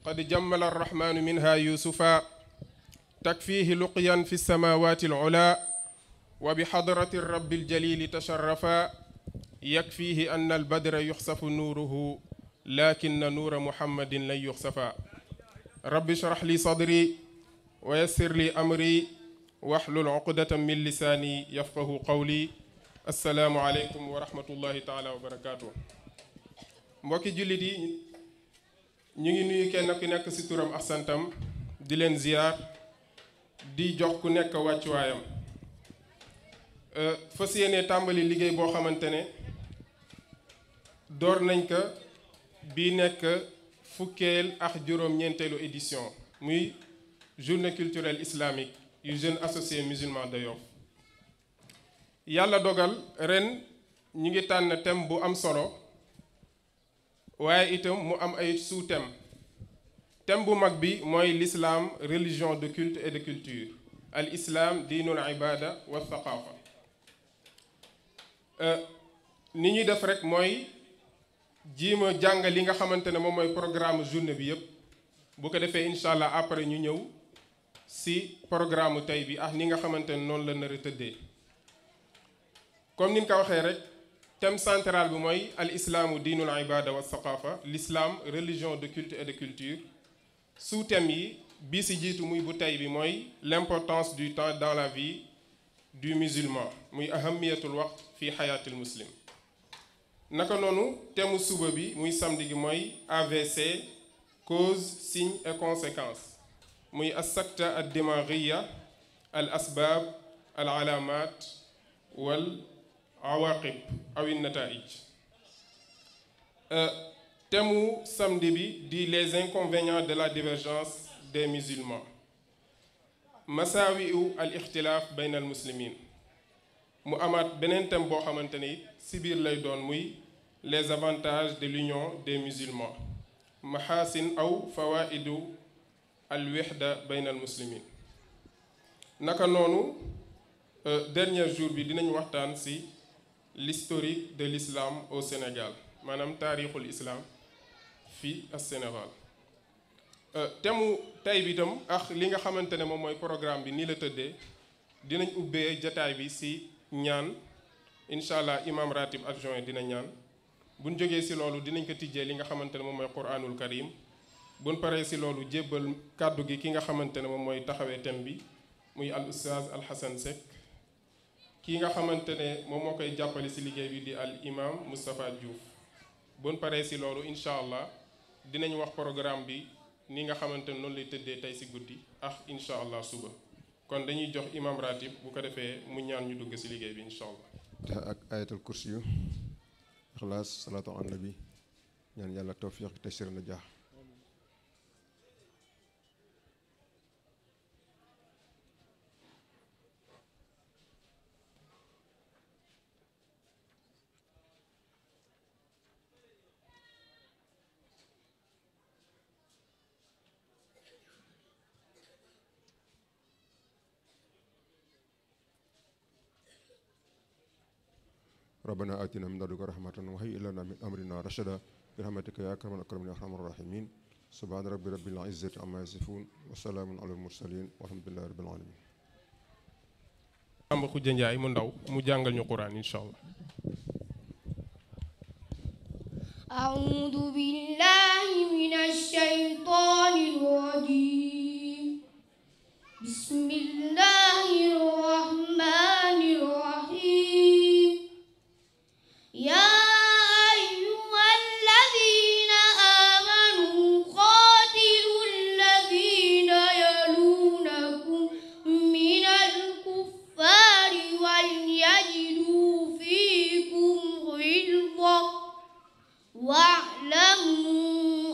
قد جمل الرحمن منها يوسفا تكفيه لقيا في السماوات العلا وبحضرة الرب الجليل تشرفا يكفيه أن البدر يخسف نوره لكن نور محمد لن يخسفا رب اشرح لي صدري ويسر لي أمري واحلل عقدة من لساني يفقه قولي السلام عليكم ورحمة الله تعالى وبركاته mbokki jullit yi ñu ngi nuyu kenn ku nekk ci turam ak santam di leen ziyaar di jox ku nekk wàccuwaayam fas yéene tàmbali liggéey boo xamante ne door nañ ko bii nekk fukkeel ak juróom-ñeenteelu édition muy journée culturelle islamique yu jeunes associés musulmans de Yoff yàlla dogal ren ñu ngi tànn thème bu am solo waaye itam mu am ay sous-thèmes thème bu mag bi mooy l'islam religion de culte et de culture al islam diinul ibada wa thaqafa ni ñuy def rek mooy jiima jàng li nga xamante ne moom mooy programme journée bi yépp bu ko defee incha allah après ñu ñëw ci programme tey bi ak ni nga xamante ne noonu la nar a tëddee comme ni ñu ko waxee rek thème central bi mooy al islaamu diinul ibada wa thaqafa l'islam religion de culte et de culture sous-thème yi bii ci jiitu muy bu tey bi mooy l'importance du temps dans la vie du musulman muy ahamiyatul waqt fi xayaatil muslim naka noonu thème suba bi muy samedi gi mooy AVC cause signes et conséquences muy as-sakta ad-dimaghiya al asbaab al alaamaat wal awaqib aw an-nataa'ij thème samedi bi di les inconvénients de la divergence des musulmans masaawi'u al ixtilaaf bayna al muslimin mu amaat beneen thème boo xamante ni ci biir lay doon muy les avantages de l'union des musulmans maxaasin aw fawaidu al wihda bayna al muslimin naka noonu dernier jour bi dinañ waxtaan ci l'historique de l'islam au Sénégal maanaam taarixul islam fii ak Sénégal thème tey bi itam ak li nga xamante ne moom mooy programme bi nii la tëddee dinañ ubbee jataay bi ci ñaan incha allah imam ratib adjoint dina ñaan buñ jógee ci loolu dinañ ko tijjee li nga xamante ne moom mooy quranul karim buñ paree ci loolu jébbal kàddu gi ki nga xamante ne moom mooy taxawee thème bi muy al ustaaz al Hassan Seck kii nga xamante ne moom moo koy jàppale ci liggéey bi di al imam Moustapha Diouf buñ paree ci loolu incha allah dinañ wax programme bi ni nga xamante ne noonu lay tëddee tey ci guddi ak incha allah suba kon dañuy jox imam ratib bu ko defee mu ñaan ñu dugg ci liggéey bi incha allah. ak ayatul kursi yu ixlaas salaatu ala nabi ñaan yàlla tawfiq taysiir na jaax ربنا آتنا من لدنك رحمة وهيئ لنا من أمرنا رشدا برحمتك يا أكرم الأكرمين يا أرحم الراحمين سبحان رب العزة عما يصفون وسلام على المرسلين والحمد لله رب العالمين. Amba Khoudia Ndiaye mu ndaw mu jàngal ñu Qur'an incha allah. أعوذ بالله من الشيطان الرجيم بسم الله الرحمن الرحيم يا أيها الذين آمنوا قاتلوا الذين يلونكم من الكفار وليجدوا فيكم غلظة واعلموا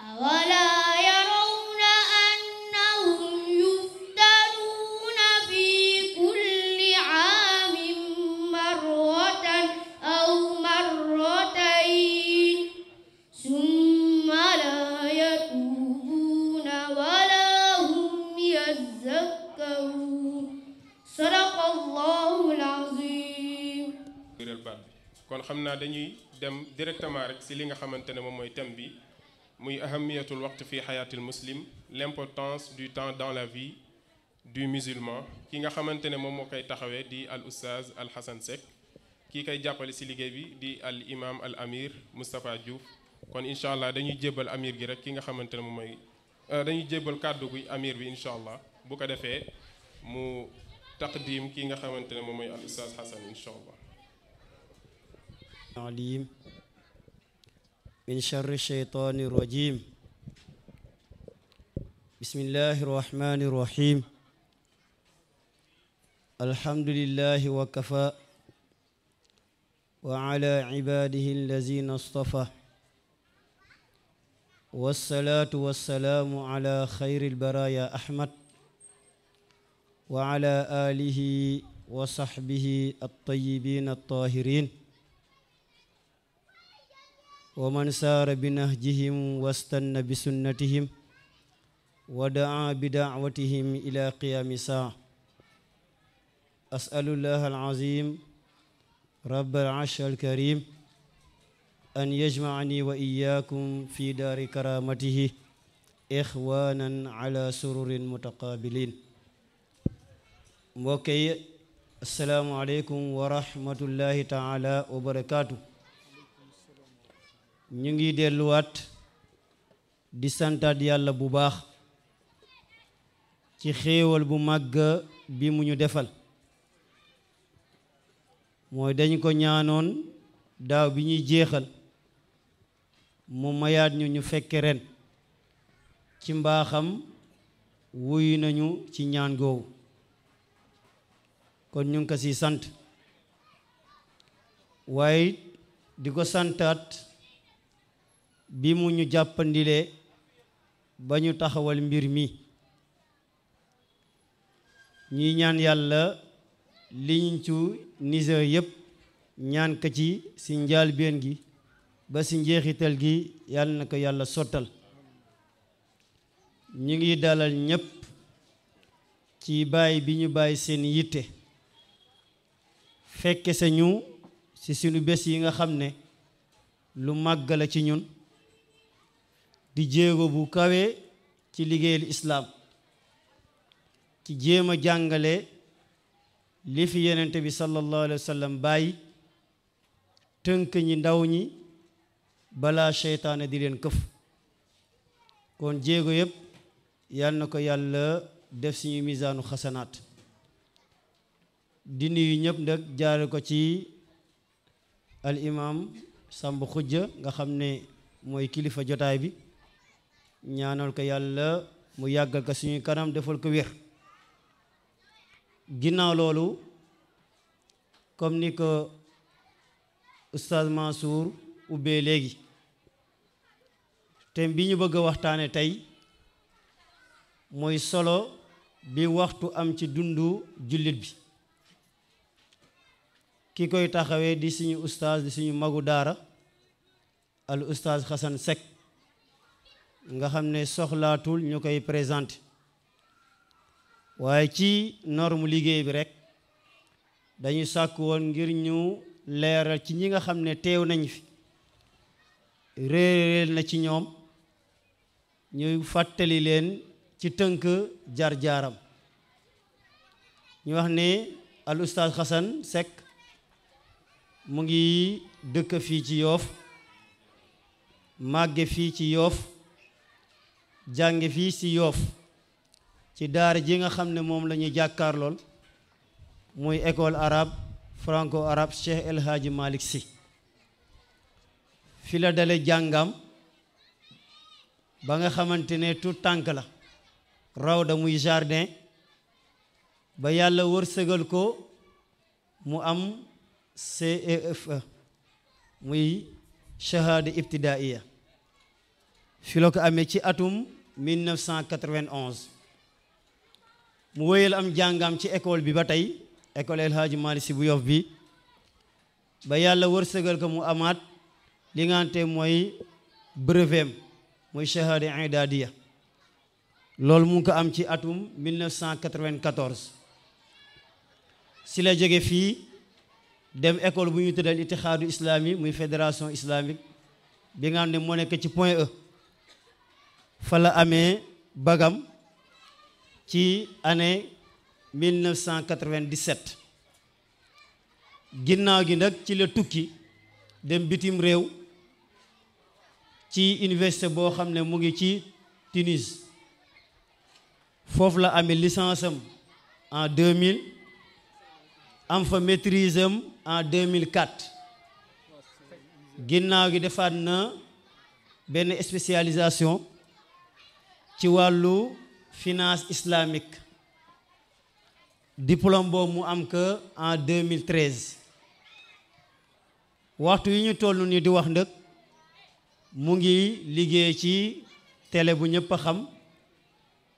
أولا يرون أنهم يفتنون في كل عام مرة أو مرتين ثم لا يتوبون ولا هم يذكرون صدق الله العظيم. kon xam naa dañuy dem directement rek ci li nga xamante ne moom mooy thème bi muy ahamiyatul waqt fi xayaatil muslim, l'importance du temps dans la vie du musulman. ki nga xamante ne moom moo koy taxawee di al oustaz Al Hassane Seck, kii koy jàppale ci liggéey bi di al imam al amir Moustapha Diouf. kon incha allah dañuy jébbal amir gi rek ki nga xamante ne moom mooy dañuy jébbal kàddu gi amir bi incha allah bu ko defee mu taqdim ki nga xamante ne moom mooy al oustaz Hassane incha allah. عليم من شر الشيطان الرجيم بسم الله الرحمن الرحيم الحمد لله وكفى وعلى عباده الذين اصطفى والصلاة والسلام على خير البرايا أحمد وعلى آله وصحبه الطيبين الطاهرين ومن سار بنهجهم واستنى بسنتهم ودعا بدعوتهم إلى قيام الساعة أسأل الله العظيم رب العرش الكريم أن يجمعني وإياكم في دار كرامته إخوانا على سرر متقابلين. mbokki assalaamu aleykum wa rahmatullahi taala wa barakaatu. ñu ngi delluwaat di santaat yàlla bu baax ci xéewal bu màgg bi mu ñu defal, mooy dañ ko ñaanoon daaw bi ñuy jeexal mu mayaat ñu ñu fekke ren. ci mbaaxam wuyu nañu ci ñaan googu, kon ñu ngi ko ci sant, waaye di ko santaat bi mu ñu jàppandilee ba ñu taxawal mbir mi. ñuy ñaan yàlla liñ ci Niger yépp ñaan ka ci njaalbeen gi ba ci njeexital gi yàlla na ko yàlla sottal. ñu ngi dalal ñépp ci bàyyi bi ñu bàyyi seen yitte fekke sa ñu ci sunu bés yi nga xam ne lu màgg la ci ñun, di jéego bu kawe ci liggéeyal islaam, ci jéem a jàngale li fi yenente bi sallallahu alayhi wa sallam bàyyi, tënk ñi ndaw ñi balaa seytaane di leen këf. kon jéego yépp yal na ko yàlla def suñu misaanu xasanaat. di nuyu ñëpp nag jaare ko ci al imam Samb Xujja nga xam ne mooy kilifa jotaay bi, ñaanal ko yàlla mu yàggal ko suñu kanam defal ko wér. ginnaaw loolu comme ni ko Oustaz Mansour ubbee léegi, thème bi ñu bëgg a waxtaane tey mooy solo bi waxtu am ci dundu jullit bi. ki koy taxawee di suñu oustaz di suñu magu daara al oustaz Hassane Seck nga xam ne soxlaatul ñu koy présenté, waaye ci norme liggéey bi rek dañu sàkk woon ngir ñu leeral ci ñi nga xam ne teew nañ fi, réeréel na ci ñoom, ñu fàttali leen ci tënk jaar-jaaram. ñu wax ne al oustaz Hassane Seck mu ngi dëkk fii ci Yoof, màgge fii ci Yoof, jànge fii ci Yoof ci daara ji nga xam ne moom la ñuy jàkkaar lool muy école arabe franco arabe Cheikh El Hadji Malick Sy. fi la dale jàngam ba nga xamante ne tout tànk la, rawda muy jardin, ba yàlla wërsëgal ko mu am CEFE muy shahada ibtidaiya. fi la ko amee ci atum 1991 mu wéyal am jàngam ci école bi ba tey école El Hadji Malick Sy bu Yoff bi ba yàlla wërsëgal ko mu amaat li nga xamante mooy brevet muy shahada idadiya loolu mu ngi ko am ci atum 1994 si la jóge fii dem école bu ñu tuddal itixaadu islami muy fédération islamique bi nga xam ne moo nekk ci Point E fa la amee bagam ci année 1997 ginnaaw gi nag ci la tukki dem bitim réew ci université boo xam ne mu ngi ci Tunis foofu la amee licence am en 2000 am fa maîtrise am en 2004 ginnaaw gi defaat na benn spécialisation ci wàllu finance islamique diplôme boobu mu am que en 2013 waxtu yi ñu toll nii di wax ndëkk mu ngi liggéey ci télé bu ñëpp a xam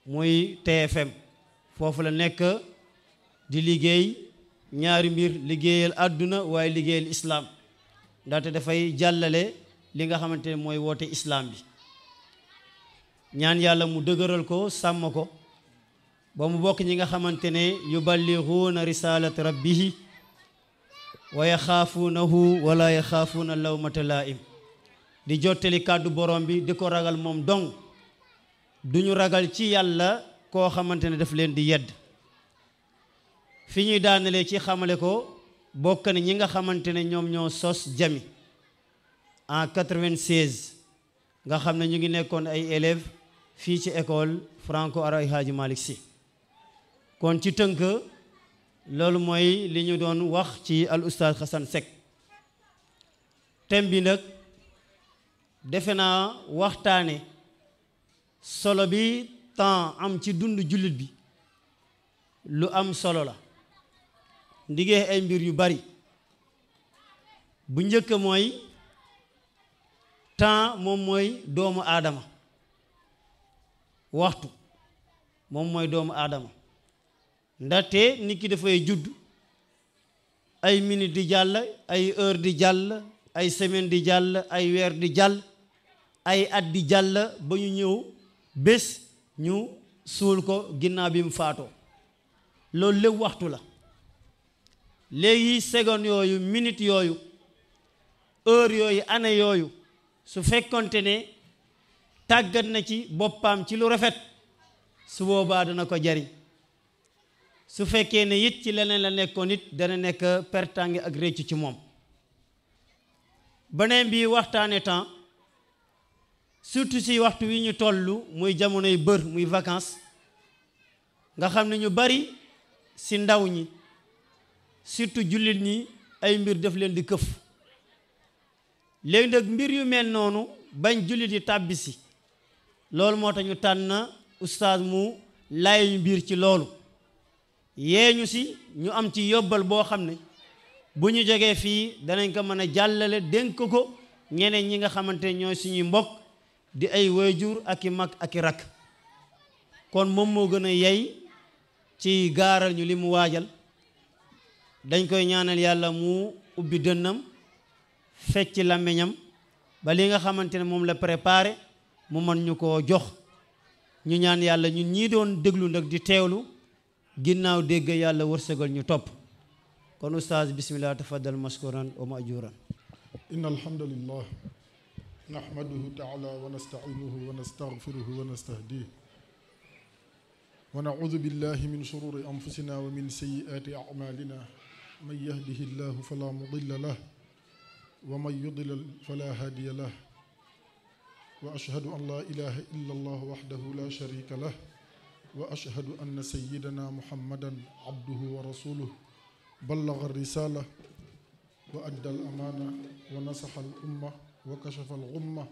muy TFM foofu la nekk di liggéey ñaari mbir liggéeyal àdduna waaye liggéeyal islam ndaxte dafay jàllale li nga xamante ne mooy woote islam bi ñaan yàlla mu dëgëral ko sàmm ko ba mu bokk ñi nga xamante ne yuballighuuna risalat rabbihi wa yaxaafuunahu wala yaxaafuuna lawmata laa'im di jottali kàddu borom bi di ko ragal moom dong duñu ragal ci yàlla koo xamante ne daf leen di yedd fi ñuy daanalee ci xamale ko bokk na ñi nga xamante ne ñoom ñoo sos jami en 96 nga xam ne ñu ngi nekkoon ay élèves fii ci école franco arabe Hadji Malick Sy kon ci tënk loolu mooy li ñu doon wax ci al oustaz Hassan Seck thème bi nag defe naa waxtaane solo bi temps am ci dund jullit bi lu am solo la ndigee ay mbir yu bari bu njëkk mooy temps moom mooy doomu aadama waxtu moom mooy doomu aadama ndaxte nit ki dafay judd ay minute di jàll ay heure di jàll ay semaine di jàll ay weer di jàll ay at di jàll ba ñu ñëw bés ñu suul ko ginnaaw bi mu faatoo loolu lépp waxtu la léegi seconde yooyu minute yooyu heure yooyu année yooyu su fekkonte ne tàggat na ci boppam ci lu rafet su boobaa dana ko jariñ su fekkee ne it ci leneen la nekkoon it dana nekk pertange ak réccu ci moom beneen bi waxtaane temps surtout si waxtu wi ñu toll muy jamonoy bër muy vacances nga xam ne ñu bari si ndaw ñi surtout jullit ñi ay mbir def leen di këf léegi nag mbir yu mel noonu bañ jullit yi tàbbi si loolu moo tax ñu tànn oustaz mu laay ñu biir ci loolu yee ñu si ñu am ci yóbbal boo xam ne bu ñu jógee fii danañ ko mën a jàllale dénk ko ñeneen ñi nga xamante ne ñooy suñuy mbokk di ay waajur ak i mag ak i rakk kon moom moo gën a yey ci gaaral ñu li mu waajal dañ koy ñaanal yàlla mu ubbi dënnam fecc làmmiñam ba li nga xamante ne moom la préparé mu mën ñu koo jox ñu ñaan yàlla ñun ñii doon déglu nag di teewlu ginnaaw dégg yàlla wërsëgal ñu topp kon oustaz bismillah tafaddal mashkuran wa majuran inna alhamdulillah nahmaduhu ta'ala wa nasta'inuhu wa nastaghfiruhu wa nastahdihi wa na'udhu billahi min shururi anfusina wa min sayyiati a'malina man yahdihillahu fala mudilla lahu wa man yudlil fala hadiya lahu wa ashhadu an la ilaha illa allah wahdahu la sharika lahu wa ashhadu anna sayyidana muhammadan abduhu wa rasuluhu ballagha ar-risala wa adda al-amana wa nasaha al-umma wa kashafa al-ghumma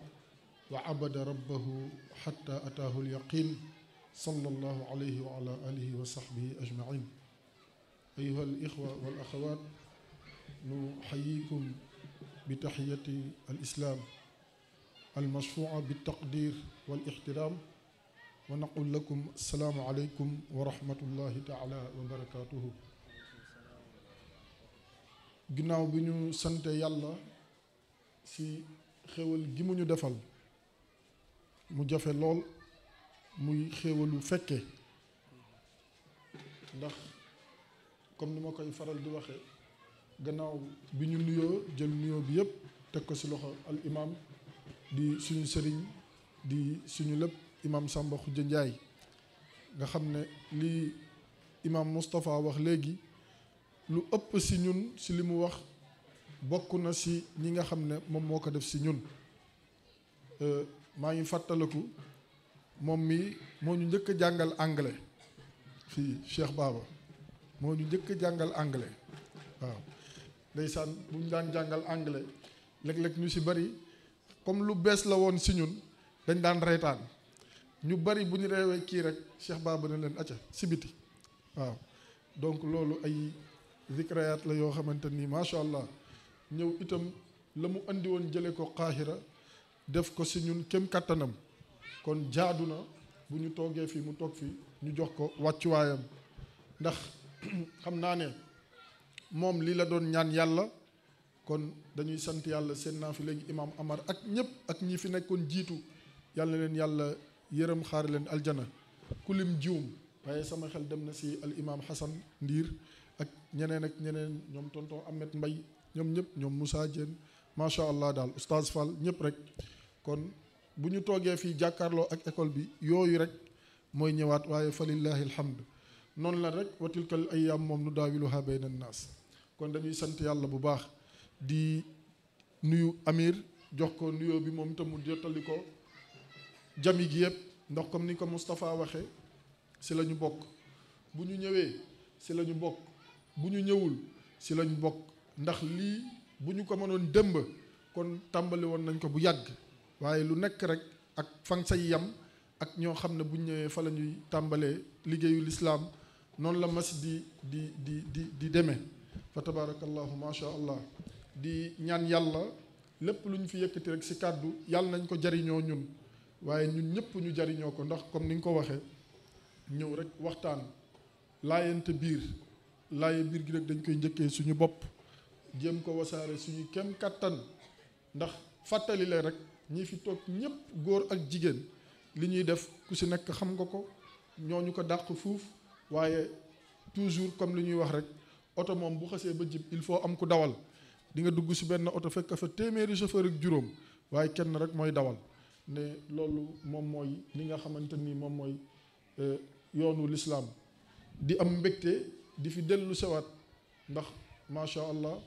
wa abada rabbahu hatta ataahu al-yaqin sallallahu alayhi wa ala alihi wa sahbihi ajma'in أيها الإخوة والأخوات نحييكم بتحية الإسلام almashfuua bitaqdir wal ixtiraam wa naqul lakum assalaamu aleykum wa rahmatullahi taala wa barakatuhu. ginnaaw bi ñu sante yàlla ci xéewal gi mu ñu defal mu jafe lool muy xéewalu fekke, ndax comme ni ma koy faral di waxe gannaaw bi ñu nuyoo jël nuyoo bi yépp teg ko ci loxo al imam di suñu sëriñ di suñu lépp imam Samba Khoudia Ndiaye nga xam ne li imam Moustapha wax léegi lu ëpp ci ñun ci li mu wax bokk na ci ñi nga xam ne moom moo ko def ci ñun. maa ngi fàttaliku moom mi moo ñu njëkk a jàngal anglais fii Cheikh Baba moo ñu njëkk a jàngal anglais waaw ndeysaan bu ñu daan jàngal anglais léeg-léeg ñu ci bari comme lu bees la woon ci ñun dañ daan reetaan ñu bari bu ñu reewee kii rek Cheikh Baba ne leen acca ci biti waaw. donc loolu ay zikrayaat la yoo xamante ni macha allah ñëw itam la mu andi woon jële ko Qahira def ko ci ñun kem kattanam, kon jaadu na bu ñu toogee fii mu toog fii ñu jox ko wàccuwaayam, ndax xam naa ne moom lii la doon ñaan yàlla. kon dañuy sant yàlla seen naa fi léegi imam Amar ak ñëpp ak ñi fi nekkoon jiitu yàlla na leen yàlla yërëm xaar leen aljana ku lim jiwum waaye sama xel dem na ci al imam Hassan Ndiir ak ñeneen ñoom tonton Ahmed Mbay ñoom ñëpp ñoom Moussa Diène macha allah daal oustaz Fall ñëpp rek. kon bu ñu toogee fii jàkkaarloo ak école bi yooyu rek mooy ñëwaat waaye fa lillahi alhamd noonu la rek wa tilkal ayyaam moom nu daawiluha bayna naas. kon dañuy sant yàlla bu baax di nuyu Amir jox ko nuyoo bi moom itam mu jottali ko jami gi yëpp, ndax comme ni ko Moustapha waxee ci la ñu bokk, bu ñu ñëwee ci la ñu bokk, bu ñu ñëwul ci la ñu bokk, ndax lii bu ñu ko mënoon dëmb kon tàmbali woon nañ ko bu yàgg. waaye lu nekk rek ak fan say yam ak ñoo xam ne bu ñu ñëwee fa la ñuy tàmbalee liggéeyu lislaam noonu la mas di demee fa tabarakallahu macha allah. di ñaan yàlla lépp lu ñu fi yëkkati rek ci kàddu yàlla nañ ko jariñoo ñun waaye ñun ñëpp ñu jariñoo ko, ndax comme ni nga ko waxee ñëw rek waxtaan laayante biir laaye biir gi rek dañ koy njëkkee suñu bopp jéem ko wasaare suñu kem kàttan, ndax fàttali leen rek ñi fi toog ñëpp góor ak jigéen li ñuy def ku ci nekk xam nga ko, ñooñu ko dàq fuuf. waaye toujours comme li ñuy wax rek oto moom bu xasee ba jib il faut am ku dawal. di nga dugg ci benn oto fekk fa téeméeri chauffeur ak juróom waaye kenn rek mooy dawal, ne loolu moom mooy li nga xamante ni moom mooy yoonu lislaam. di am mbégte di fi dellu sewaat ndax macha allah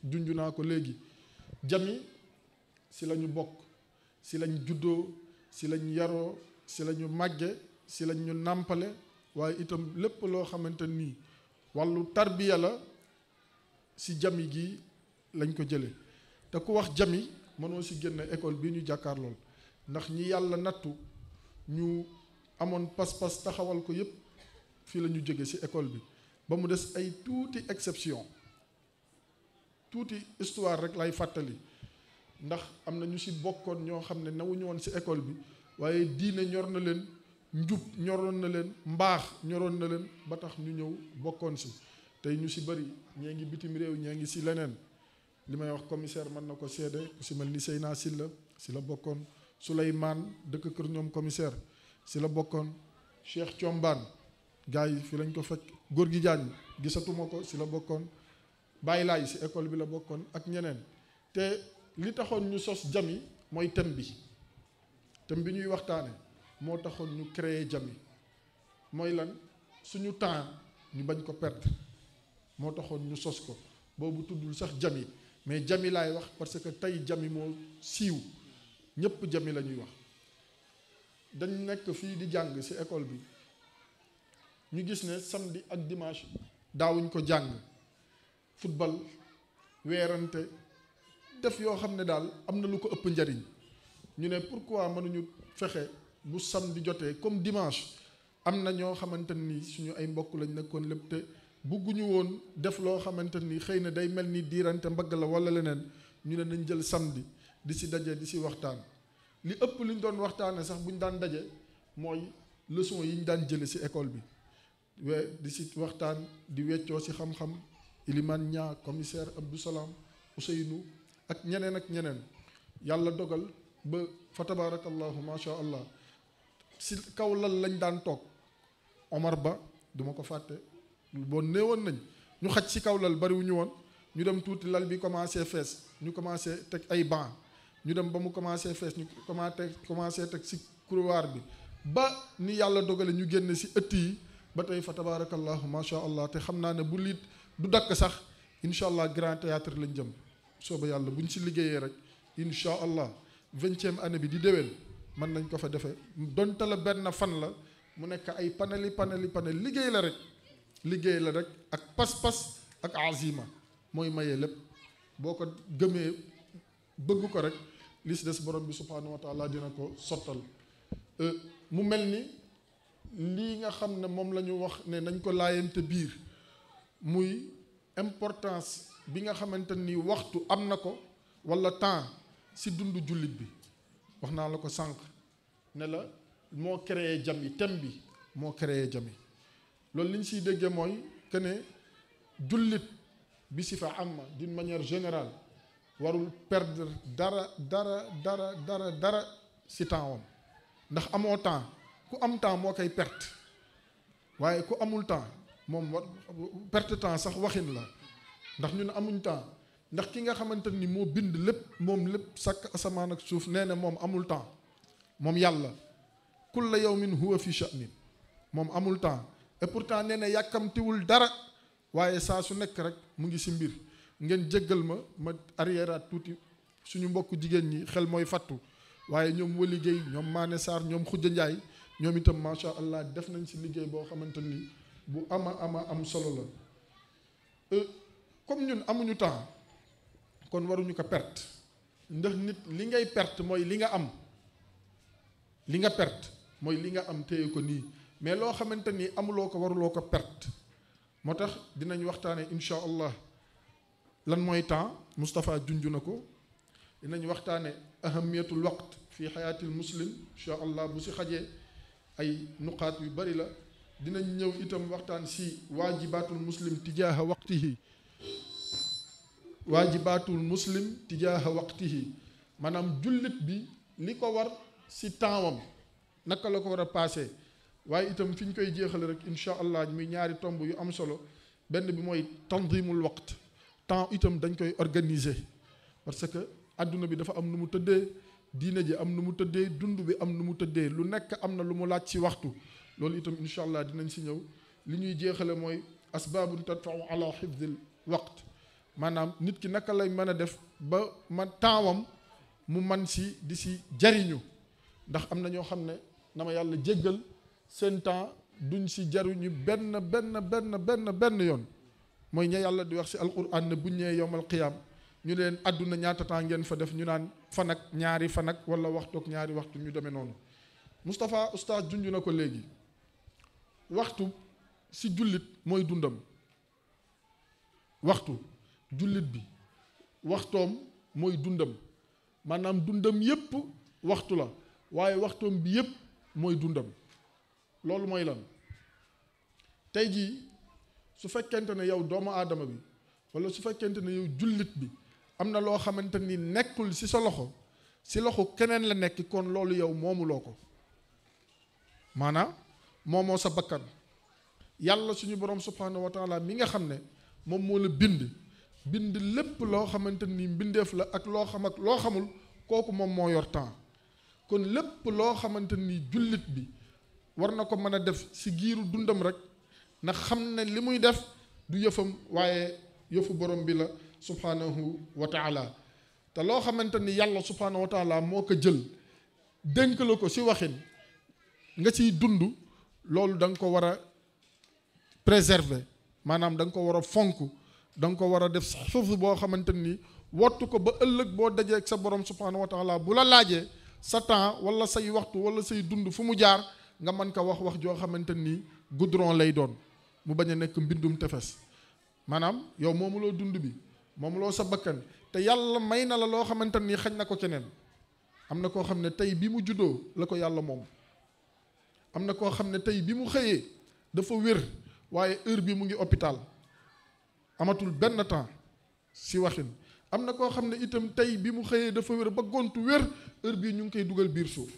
junj naa ko léegi jami ci la ñu bokk, ci lañ juddoo, ci lañ yaroo, ci la ñu màgge, ci lañ ñu nàmpale, waaye itam lépp loo xamante ni wàllu tarbiya la ci jami gi lañ ko jële. te ku wax jami mënoo ci génn école bi ñu jàkkaarlool, ndax ñi yàlla nattu ñu amoon pas-pas taxawal ko yépp fii la ñu jóge ci école bi, ba mu des ay tuuti exception, tuuti histoire rek lay fàttali. ndax am na ñu ci bokkoon ñoo xam ne nawuñu woon ci école bi waaye diine ñor na leen, njub ñoroon na leen, mbaax ñoroon na leen ba tax ñu ñëw bokkoon ci. tey ñu ci bari ñee ngi bitim réew ñee ngi ci leneen, li may wax commissaire mën na ko seede, ku ci mel ni Seyna Silla ci la bokkoon, Souleymane dëkk kër ñoom commissaire ci la bokkoon, Cheikh Thiombane gars yi fi lañ ko fekk, góor gi Diagne gisatuma ko ci la bokkoon, Baye Laay ci école bi la bokkoon ak ñeneen. te li taxoon ñu sos jami mooy thème bi ñuy waxtaane moo taxoon ñu créer jami, mooy lan suñu temps ñu bañ ko perdre, moo taxoon ñu sos ko. boobu tuddul sax jami mais jami laay wax parce que tey jami moo siiw, ñépp jami la ñuy wax. dañ nekk fii di jàng ci école bi ñu gis ne samedi ak dimanche daawuñ ko jàng, football, weerante, def yoo xam ne daal am na lu ko ëpp njariñ. ñu ne pourquoi mënuñu fexe bu samedi jotee comme dimanche am na ñoo xamante ni suñu ay mbokk lañ nekkoon lépp te bugguñu woon def loo xamante ni xëy na day mel ni diirante mbagg la walla leneen, ñu ne nañ jël samedi di ci daje di ci waxtaan. li ëpp li ñu doon waxtaane sax bu ñu daan daje mooy leçon yi ñu daan jële ci école bi di ci waxtaan di weccoo ci xam-xam Iliman Ñaa commissaire Abdou Salam Ousseynou ak ñeneen yàlla dogal ba fa tabarakallahu ma sha allah ci kaw lal lañ daan toog Omar Ba duma ko fàtte boo néewoon nañ ñu xaj ci kaw lal bariwuñu woon ñu dem tuuti lal bi commencé fees ñu commencé teg ay banc ñu dem ba mu commencé fees ñu commencé teg ci couloir bi ba ni yàlla dogale ñu génn ci ëtt yi ba tey fa tabarakallahu ma sha allah te xam naa ne bu liit du dakk sax incha allah grand théâtre lañ jëm sooba yàlla buñ ci liggéeyee rek incha allah 20e année bi di déwén mën nañ ko fa defee donte la benn fan la mu nekk ay panel liggéey la rek ak pas-pas ak azima mooy maye lépp boo ko gëmee bëgg ko rek li si des borom bi subhanahu wa taala dina ko sottal mu mel ni lii nga xam ne moom la ñu wax ne nañ ko laayante biir muy importance bi nga xamante ni waxtu am na ko walla temps ci dundu jullit bi wax naa la ko sànq ne la moo créé jam yi thème bi moo créé jam yi loolu li ñu siy déggee mooy que ne jullit bi si fa am d'une manière générale warul perdre dara si temps wam ndax amoo temps ku am temps moo koy perte waaye ku amul temps moom war perte temps sax waxin la ndax ñun amuñ temps ndax ki nga xamante ni moo bind lépp moom lépp sàkk asamaan ak suuf nee na moom amul temps moom yàlla kulla yawmin huwa fi sha'nin moom amul temps et pourtant nee na yàkkamtiwul dara waaye saa su nekk rek mu ngi si mbir ngeen jéggal ma arrièreat tuuti suñu mbokk jigéen ñi xel mooy fattu waaye ñoom Wali Gueye ñoom Mané Sarr ñoom Khoudia Ndiaye ñoom itam macha allah def nañ si liggéey boo xamante ni bu am solo la comme ñun amuñu temps kon waruñu ko perte ndax nit li ngay perte mooy li nga am li nga perte mooy li nga am téye ko nii mais loo xamante ni amuloo ko waruloo ko perte moo tax dinañ waxtaane incha allah lan mooy temps Moustapha junj na ko dinañ waxtaane ahamiyatul waqt fi xayaatil muslim incha allah bu si xajee ay nuqaat yu bari la dinañ ñëw itam waxtaan si waajibatul muslim tijaaha waqtihi maanaam jullit bi li ko war si tempsam naka la ko war a passé waaye itam fi ñu koy jeexale rek incha allah muy ñaari tomb yu am solo benn bi mooy tanzimul waqt temps itam dañ koy organiser parce que adduna bi dafa am nu mu tëddee diine ji am nu mu tëddee dund bi am nu mu tëddee lu nekk am na lu mu laaj ci waxtu loolu itam incha allah dinañ si ñëw li ñuy jeexale mooy asbaabun tadfau ala xifdil waqt maanaam nit ki naka lay mën a def ba tempsam mu man si di si jariñu ndax am na ñoo xam ne na ma yàlla jéggal seen temps duñ si jariñu benn yoon mooy ña yàlla di wax si alquran ne buñ ñëwee yowmal qiyaam ñu leen àdduna ñaata temps ngeen fa def ñu naan fan ak ñaari fan ak wala waxtoog ñaari waxtu ñu demee noonu Moustapha oustaz junj na ko léegi waxtu si jullit mooy dundam waxtu jullit bi waxtoom mooy dundam maanaam dundam yépp waxtu la waaye waxtoom bi yépp mooy dundam loolu mooy lan tey jii su fekkente ne yow doomu aadama bi wala su fekkente ne yow jullit bi am na loo xamante ni nekkul ci sa loxo ci loxo keneen la nekk kon loolu yow moomuloo ko maanaam moomoo sa bakkan yàlla suñu borom subhanahu wa taala mi nga xam ne moom moo la bind lépp loo xamante ni mbindeef la ak loo xam ak loo xamul kooku moom moo yor temps kon lépp loo xamante ni jullit bi war na ko mën a def ci giiru dundam rek na xam ne li muy def du yëfam waaye yëfu borom bi la subhanahu wa taala te loo xamante ni yàlla subhanahu wa taala moo ko jël dénk la ko ci waxin nga ciy dund loolu da nga ko war a préserver maanaam da nga ko war a fonk da nga ko war a def xifz boo xamante ni wattu ko ba ëllëg boo dajee ak sa borom subhanahu wa taala bu la laajee sa temps wala say waxtu wala say dund fu mu jaar nga mën ko wax joo xamante ni goudron lay doon mu bañ a nekk mbindum tefes maanaam yow moomuloo dund bi moomuloo sa bakkan te yàlla may na la loo xamante ni xañ na ko keneen am na koo xam ne tey bi mu juddoo la ko yàlla moom. am na koo xam ne tey bi mu xëyee dafa wér waaye heure bi mu ngi hôpital amatul benn temps si waxin. am na koo xam ne itam tey bi mu xëyee dafa wér ba gontu wér heure bii ñu ngi koy dugal biir suuf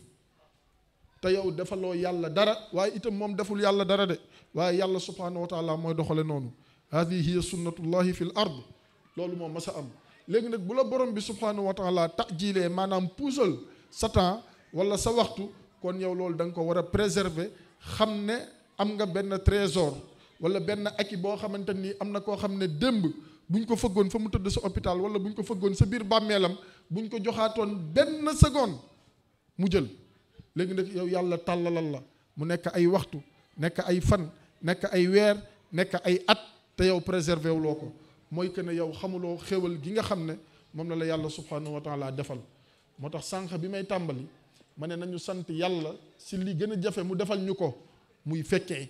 te yow defaloo yàlla dara waaye itam moom deful yàlla dara de waaye yàlla subhanahu wa taala mooy doxale noonu. hadihi hiya sunnatullahi fil ard loolu moom mas a am. léegi nag bu la borom bi subhanahu wa taala tajilee maanaam puusal sa temps wala sa waxtu kon yow loolu da nga ko war a préserver xam ne am nga benn trésor wala benn aki boo xamante ni am na koo xam ne démb buñ ko fëggoon fa mu tëdd sa hôpital wala buñ ko fëggoon sa biir bàmmeelam buñ ko joxaatoon benn seconde mu jël. léegi nag yow yàlla tàllalal la mu nekk ay waxtu nekk ay fan nekk ay weer nekk ay at te yow préserver wuloo ko mooy que ne yow xamuloo xéwal gi nga xam ne moom la yàlla subhanahu wa taala defal. moo tax sànq bi may tàmbali ma ne nañu sant yàlla si li gën a jafe mu defal ñu ko muy fekkee.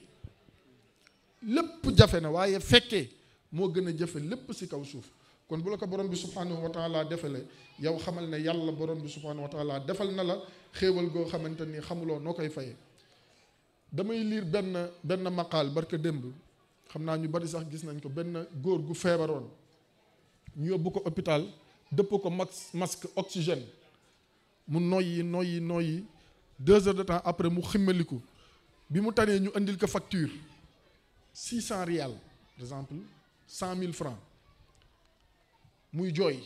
lépp jafe na waaye fekkee moo gën a jafe lépp si kaw suuf kon bu la ko borom bi subhanahu wa taala defale yow xamal ne yàlla borom bi subhanahu wa taala defal na la xéewal goo xamante ni xamuloo noo koy fayee. damay liir benn maqaal barka démb xam naa ñu bari sax gis nañ ko benn góor gu feebaroon ñu yóbbu ko hôpital dëpp ko masque oxygène mu noyyi 2 heures de temps après mu ximmaliku bi mu tanee ñu indil ko facture 600 rials par exemple 100 000 francs muy jooy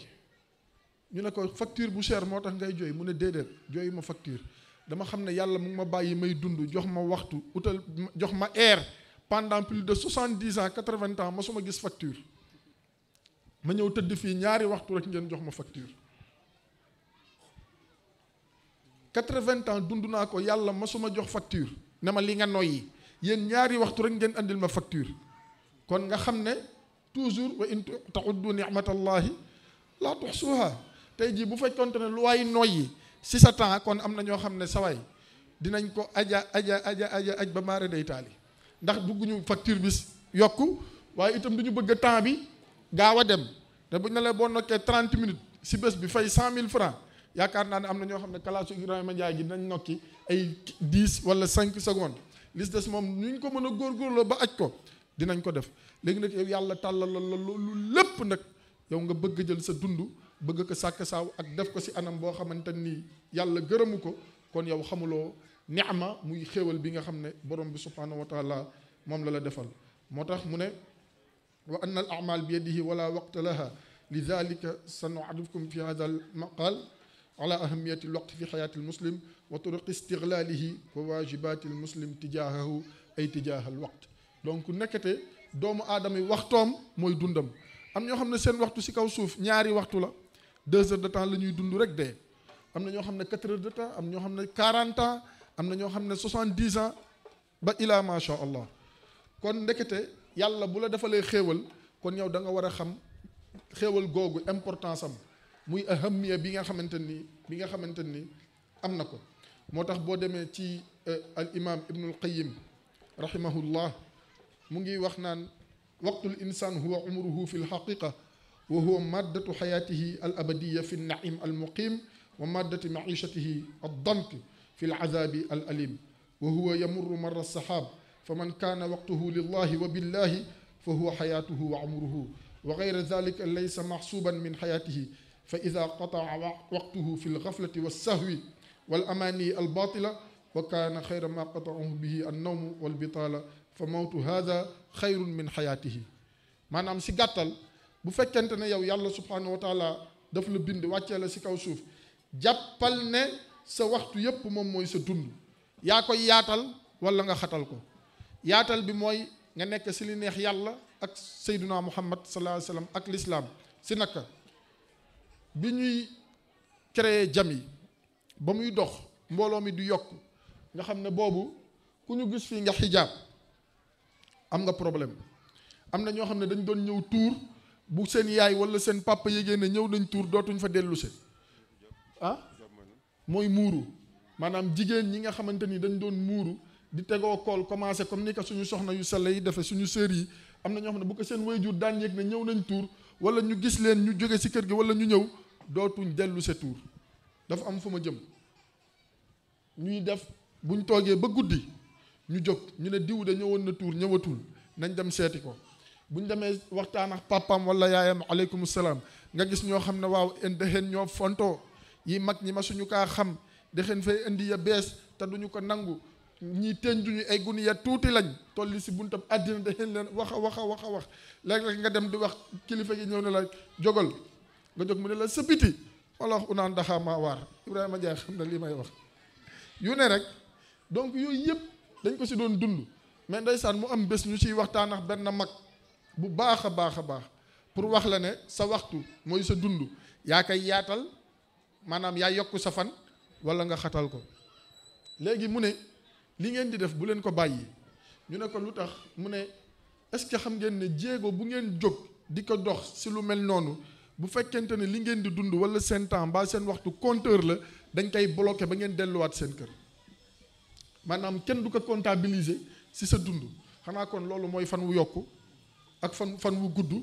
ñu ne ko facture bu cher moo tax ngay jooy mu ne déedéet jooy ma facture dama xam ne yàlla mu ngi ma bàyyi may dund jox ma waxtu jox ma air pendant plus de 70 ans 80 ans ma suma gis facture ma ñëw tëdd fii ñaari waxtu rek ngeen jox ma facture 80 ans dund naa ko yàlla ma suma jox facture ne ma li nga noyyi yéen ñaari waxtu rek ngeen andil ma facture kon nga xam ne toujours wa in ta'uddu ni'matallahi la tuhsuha tey jii bu fekkonte ne lu waay noyyi si sa temps kon am na ñoo xam ne sawaay dinañ ko aja ba maare day taali ndax bëgguñu facture bi yokku waaye itam duñu bëgg temps bi gaaw a dem te buñ ne la boo nokkee 30 minutes si bés bi fay 100 000 francs yaakaar naa ne am na ñoo xam ne kalaasu Ibrahima Ndiaye gi dinañ nokki ay 10 wala 5 secondes lis des moom nuñ ko mën a góorgóorloo ba aj ko dinañ ko def léegi nag yow yàlla tàllal la loolu lépp nag yow nga bëgg jël sa dund bëgg ko sàkk saaw ak def ko si anam boo xamante ni yàlla gërëmu ko kon yow xamuloo ni'ma muy xéewal bi nga xam ne borom bi subhanahu wa taala moom la defal moo tax mu ne wa anna al a'mal bi yadihi wala waqta laha lidhalika sanu'arrifukum fi hadha al maqal ala ahamiyati al waqt fi hayati al muslim wa turuq istiglalihi wa wajibati al muslim tijahahu ay tijaha al waqt donc nekkate doomu aadama yi waxtoom mooy dundam am ñoo xam ne seen waxtu si kaw suuf ñaari waxtu la 2 heures de temps la ñuy dund rek dee am na ñoo xam ne 4 heures de temps am ñoo xam ne 40 ans am na ñoo xam ne 70 ans ba ilaa macha allah kon ndekete yàlla bu la defalee xéewal kon yow da nga war a xam xéewal googu importance am muy ahamiya bi nga xamante ni am na ko moo tax boo demee ci al imam ibnul qayyim rahimahullah mu ngi wax naan waqtul insan huwa umruhu fi lxaqiqa wa huwa maddatu xayaatihi al abadiya fi naim al muqim wa maddati maishatihi al dank fi al azabi al alim wa huwa yamurru marra alsaxaab fa man kaana waqtuhu lillahi wa billahi fa huwa xayaatuhu wa umruhu wa gayra dalika laysa maxsuuban min xayaatihi fa ida qataa waqtuhu fi lgaflati walsahwi walamani albatila wa kaana xayra ma qataahu bihi annawmu walbitaala fa mawtu hada xayrun min xayaatihi maanaam si gàttal bu fekkente ne yow yàlla subhanahu wa taala daf la bind wàccee la si kaw suuf jàppal ne sa waxtu yépp moom mooy sa dund yaa koy yaatal wala nga xatal ko yaatal bi mooy nga nekk si li neex yàlla ak sayduna muhammad sallallahu alayhi wa sallam ak lislaam si naka bi ñuy créer jam yi ba muy dox mbooloo mi du yokk nga xam ne boobu ku ñu gis fii nga xijaab am nga problème am na ñoo xam ne dañ doon ñëw tuur bu seen yaay wala seen papa yégée ne ñëw nañ tuur dootuñ fa dellu si mooy muuru maanaam jigéen ñi nga xamante ni dañ doon muuru di tegoo kool commencé comme ni ko suñu soxna yu sell yi defe suñu sœur yi am na ñoo xam ne bu ko seen waajur daan yëg ne ñëw nañ tuur wala ñu gis leen ñu jóge si kër gi wala ñu ñëw dootuñ dellu se tuur dafa am fu ma jëm ñuy def buñ toogee ba guddi ñu jóg ñu ne diw de ñëwoon na tuur ñëwatul nañ dem seeti ko buñ demee waxtaan ak papaam wala yaayam aleykum salaam nga gis ñoo xam ne waaw dexeen ñoo fontoo yi mag ñi ma suñu kaa xam dexeen fay indi ya bees te duñu ko nangu ñii teñ duñu ay guni ya tuuti lañ tolli si buntam àddina dexeen leen wax léeg-léeg nga dem di wax kilifa gi ñëw ne la jógal nga jóg mu ne la sa biti wala wax unaan daxaa maa waar Ibrahima Ndiaye xam na lii may wax yu ne rek donc yooyu yëpp dañ ko si doon dund mais ndeysaan mu am bés ñu ciy waxtaan ak benn mag bu baax a baax pour wax la ne sa waxtu mooy sa dund yaa koy yaatal maanaam yaa yokk sa fan wala nga xatal ko léegi mu ne li ngeen di def bu leen ko bàyyi ñu ne ko lu tax mu ne est-ce que xam ngeen ne jéego bu ngeen jóg di ko dox si lu mel noonu bu fekkente ne li ngeen di dund wala seen temps mbaa seen waxtu compteur la dañ koy bloqué ba ngeen delluwaat seen kër maanaam kenn du ko comptabiliser si sa dund xanaa kon loolu mooy fan wu yokku ak fan wu gudd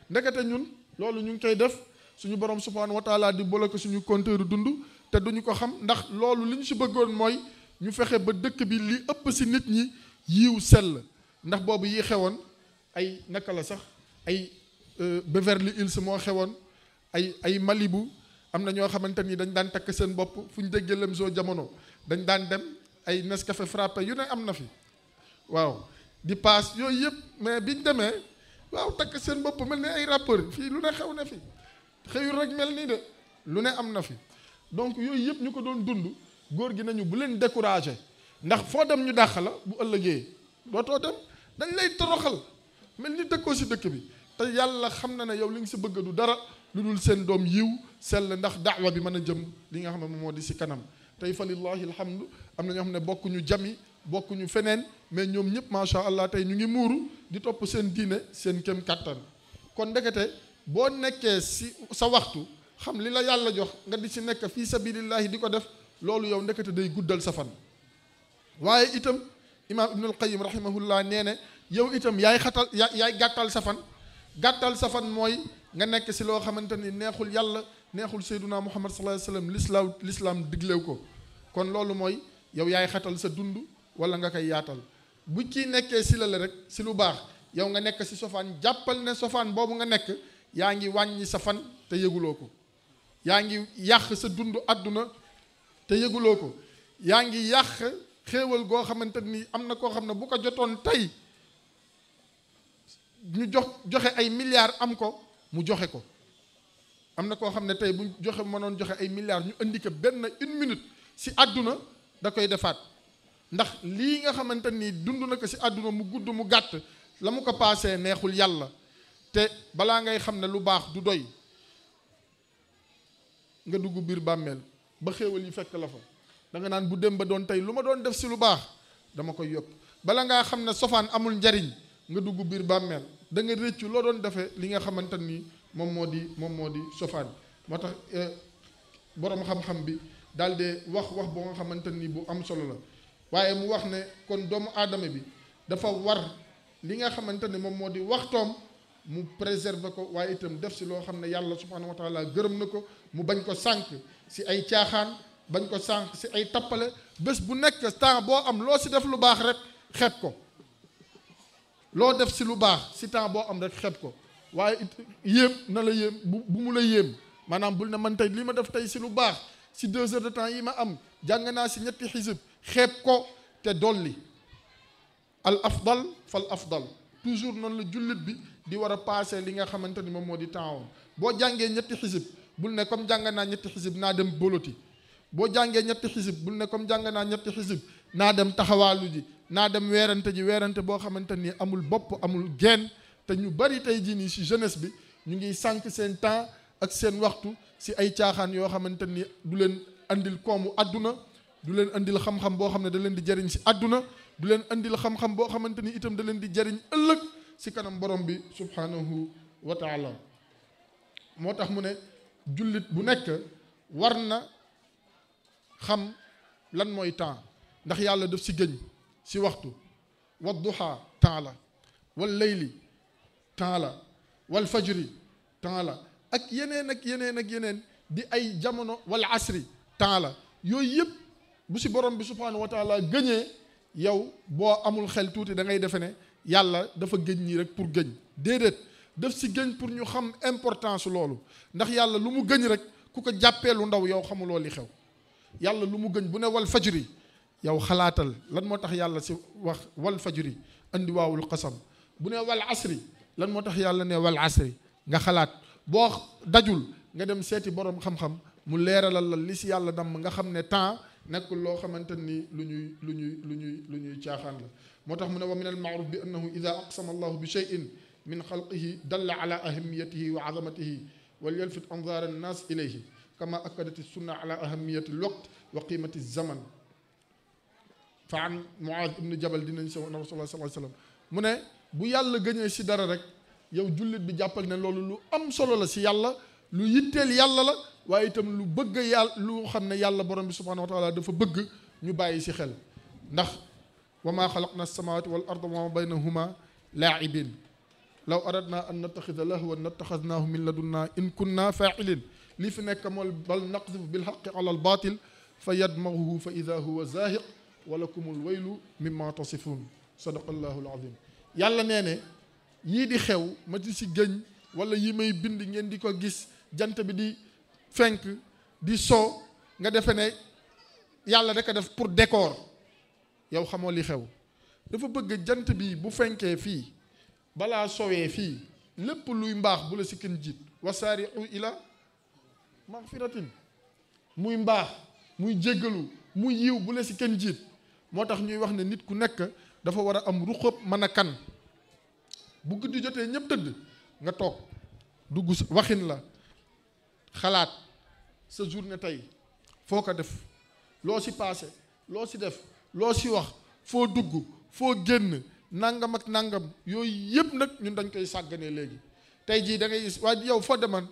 ndekete ñun loolu ñu ngi koy def suñu borom subhanahu wa taala di bloqué suñu compteur dund te duñu ko xam ndax loolu li ñu si bëggoon mooy ñu fexe ba dëkk bi li ëpp si nit ñi yiw sell ndax boobu yi xewoon ay naka la sax ay Beverly Hills moo xewoon ay Malibu am na ñoo xamante ni dañ daan takk seen bopp fu ñu déggee Lemzo jamono dañ daan dem ay Nescafé frappé yu ne am na fi waaw di paas yooyu yëpp mais biñ demee waaw takk seen bopp mel ni ay rappeur fii lu ne xew na fi xëyul rek mel nii de lu ne am na fi donc yooyu yëpp ñu ko doon dund góor gi nañu bu leen découragé ndax foo dem ñu dàq la bu ëllëgee dootoo dem dañ lay toroxal mel ni dëkkoo si dëkk bi te yàlla xam na ne yow li nga si bëgg du dara lu dul seen doom yiw sell ndax daawa bi mën a jëm li nga xam ne moom moo di si kanam tey fa lillahi alhamdu am na ñoo xam ne bokkuñu jami bokkuñu feneen mais ñoom ñëpp macha allah tey ñu ngi muuru di topp seen diine seen kem kàttan kon ndekete boo nekkee si sa waxtu xam li la yàlla jox nga di si nekk fii sabilillahi di ko def loolu yow ndekete day guddal sa fan waaye itam imaam ibnul qayyim rahimahullah nee ne yow itam yaay gàttal sa fan mooy nga nekk si loo xamante ni neexul yàlla neexul sayduna muhammad sallallahu alayhi wasallam lislaam diglew ko kon loolu mooy yow yaay xatal sa dund wala nga koy yaatal bu ci nekkee si la rek si lu baax yow nga nekk si sofaan jàppal ne sofaan boobu nga nekk yaa ngi wàññi sa fan te yëguloo ko yaa ngi yàq sa dund àdduna te yëguloo ko yaa ngi yàq xéewal goo xamante ni am na koo xam ne bu ko jotoon tey ñu joxe ay milliards am ko mu joxe ko am na koo xam ne tey bu mënoon joxe ay milliards ñu indi ko benn une minute si àdduna da koy defaat ndax lii nga xamante ni dund na ko si àdduna mu gudd mu gàtt la mu ko paasee neexul yàlla te balaa ngay xam ne lu baax du doy nga dugg biir bàmmeel ba xéewal yi fekk la fa da nga naan bu dem ba doon tey lu ma doon def si lu baax dama koy yokk bala ngaa xam ne sofaan amul njariñ nga dugg biir bàmmeel da nga rëccu loo doon defee li nga xamante ni moom moo di sofaan moo tax boroom xam-xam bi daal de wax boo nga xamante ni bu am solo la waaye mu wax ne kon doomu aadama bi dafa war li nga xamante ne moom moo di waxtoom mu préserver ko waaye itam def si loo xam ne yàlla subhanahu wa taala gërëm na ko mu bañ ko sànq si ay caaxaan bañ ko sànq si ay tappale bés bu nekk temps boo am loo si def lu baax rek xeeb ko loo def si lu baax si temps boo am rek xeeb ko waaye yéem na la yéem bu mu la yéem maanaam bul ne man tey li ma def tey si lu baax si 2 heures de temps yi ma am jàng naa si 3 xisib xeeb ko te dolli al afdal fal afdal toujours noonu la jullit bi di war a passé li nga xamante ni moom moo di temps boo jàngee 3 xisib bul ne comme jàng naa 3 xisib naa dem boloti boo jàngee 3 xisib bul ne comme jàng naa 3 xisib naa dem taxawaalu ji naa dem weerante boo xamante ni amul bopp amul genn te ñu bari tey jii nii si jeunesse bi ñu ngi sànq seen temps ak seen waxtu si ay caaxaan yoo xamante ni du leen andil koomu àdduna du leen andil xam-xam boo xam ne da leen di jariñ si àdduna du leen andil xam-xam boo xamante ni itam da leen di jariñ ëllëg si kanam borom bi subhanahu wa taala moo tax mu ne jullit bu nekk war na xam lan mooy temps ndax yàlla daf si gëñ si waxtu wa duha temps la wal layli temps la wal fajri temps la ak yeneen di ay jamono wal asri temps la yooyu yëpp bu si borom bi subhaanahu wa taala gëñee yow boo amul xel tuuti da ngay defe ne yàlla dafa gëñ ñii rek pour gëñ déedéet daf si gëñ pour ñu xam importance loolu ndax yàlla lu mu gëñ rek ku ko jàppee lu ndaw yow xamuloo li xew yàlla lu mu gëñ bu ne wal fajri yow xalaatal lan moo tax yàlla si wax wal fajri andi waawul qasam bu ne wal asri lan moo tax yàlla ne wal asri nga xalaat boo dajul nga dem seeti borom xam-xam mu leeralal la li si yàlla damm nga xam ne temps nekkul loo xamante ni lu ñuy caaxaan la moo tax mu ne wa min al maaruf bi annahu ida aqsama allahu bi cheyin min xalqihi dalla ala ahamiyatihi wa azamatihi wal yalfit anzar annas ilayhi kama akadat sunna ala ahamiyati alwaqt wa qimati zaman fa an Muaaz ibnu Jabal dinañ sa Rasulullah sallallahu alayhi wa sallam mu ne bu yàlla gëñee si dara rek yow jullit bi jàppal ne loolu lu am solo la si yàlla lu yitteel yàlla la waaye itam lu bëgg yàlla lu xam ne yàlla borom bi subhanahu wa taala dafa bëgg ñu bàyyi si xel ndax wa maa xalaqna as-samawati wal arda wa ma baynahuma laa'ibin law aradna an nattaxida lahwan nattaxadnaahu min ladunna in kunna faa'ilin lii fi nekk mool bal naqdifu bil haqqi ala al baatil fa yadmaguhu fa ida huwa zaahiq wa lakumul waylu mimma tasifun sadaqallahu al-azim yàlla nee ne yii di xew ma di si gëñ wala yi may bind ngeen di ko gis jant bi di fenk di soo nga defe ne yàlla da ko def pour décor yow xamoo li xew dafa bëgg jant bi bu fenkee fii balaa sowee fii lépp luy mbaax bu la si kenn jiit wasaari'u ila magfiratin muy mbaax muy jéggalu muy yiw bu la si kenn jiit moo tax ñuy wax ne nit ku nekk dafa war a am ruqab mën a kan bu guddi jotee ñëpp tëdd nga toog dugg waxin la xalaat sa journée tey foo ko def loo si paase loo si def loo si wax foo dugg foo génn nangam ak nangam yooyu yëpp nag ñun dañ koy sàgganee léegi tey jii da ngay gis waaye yow foo demoon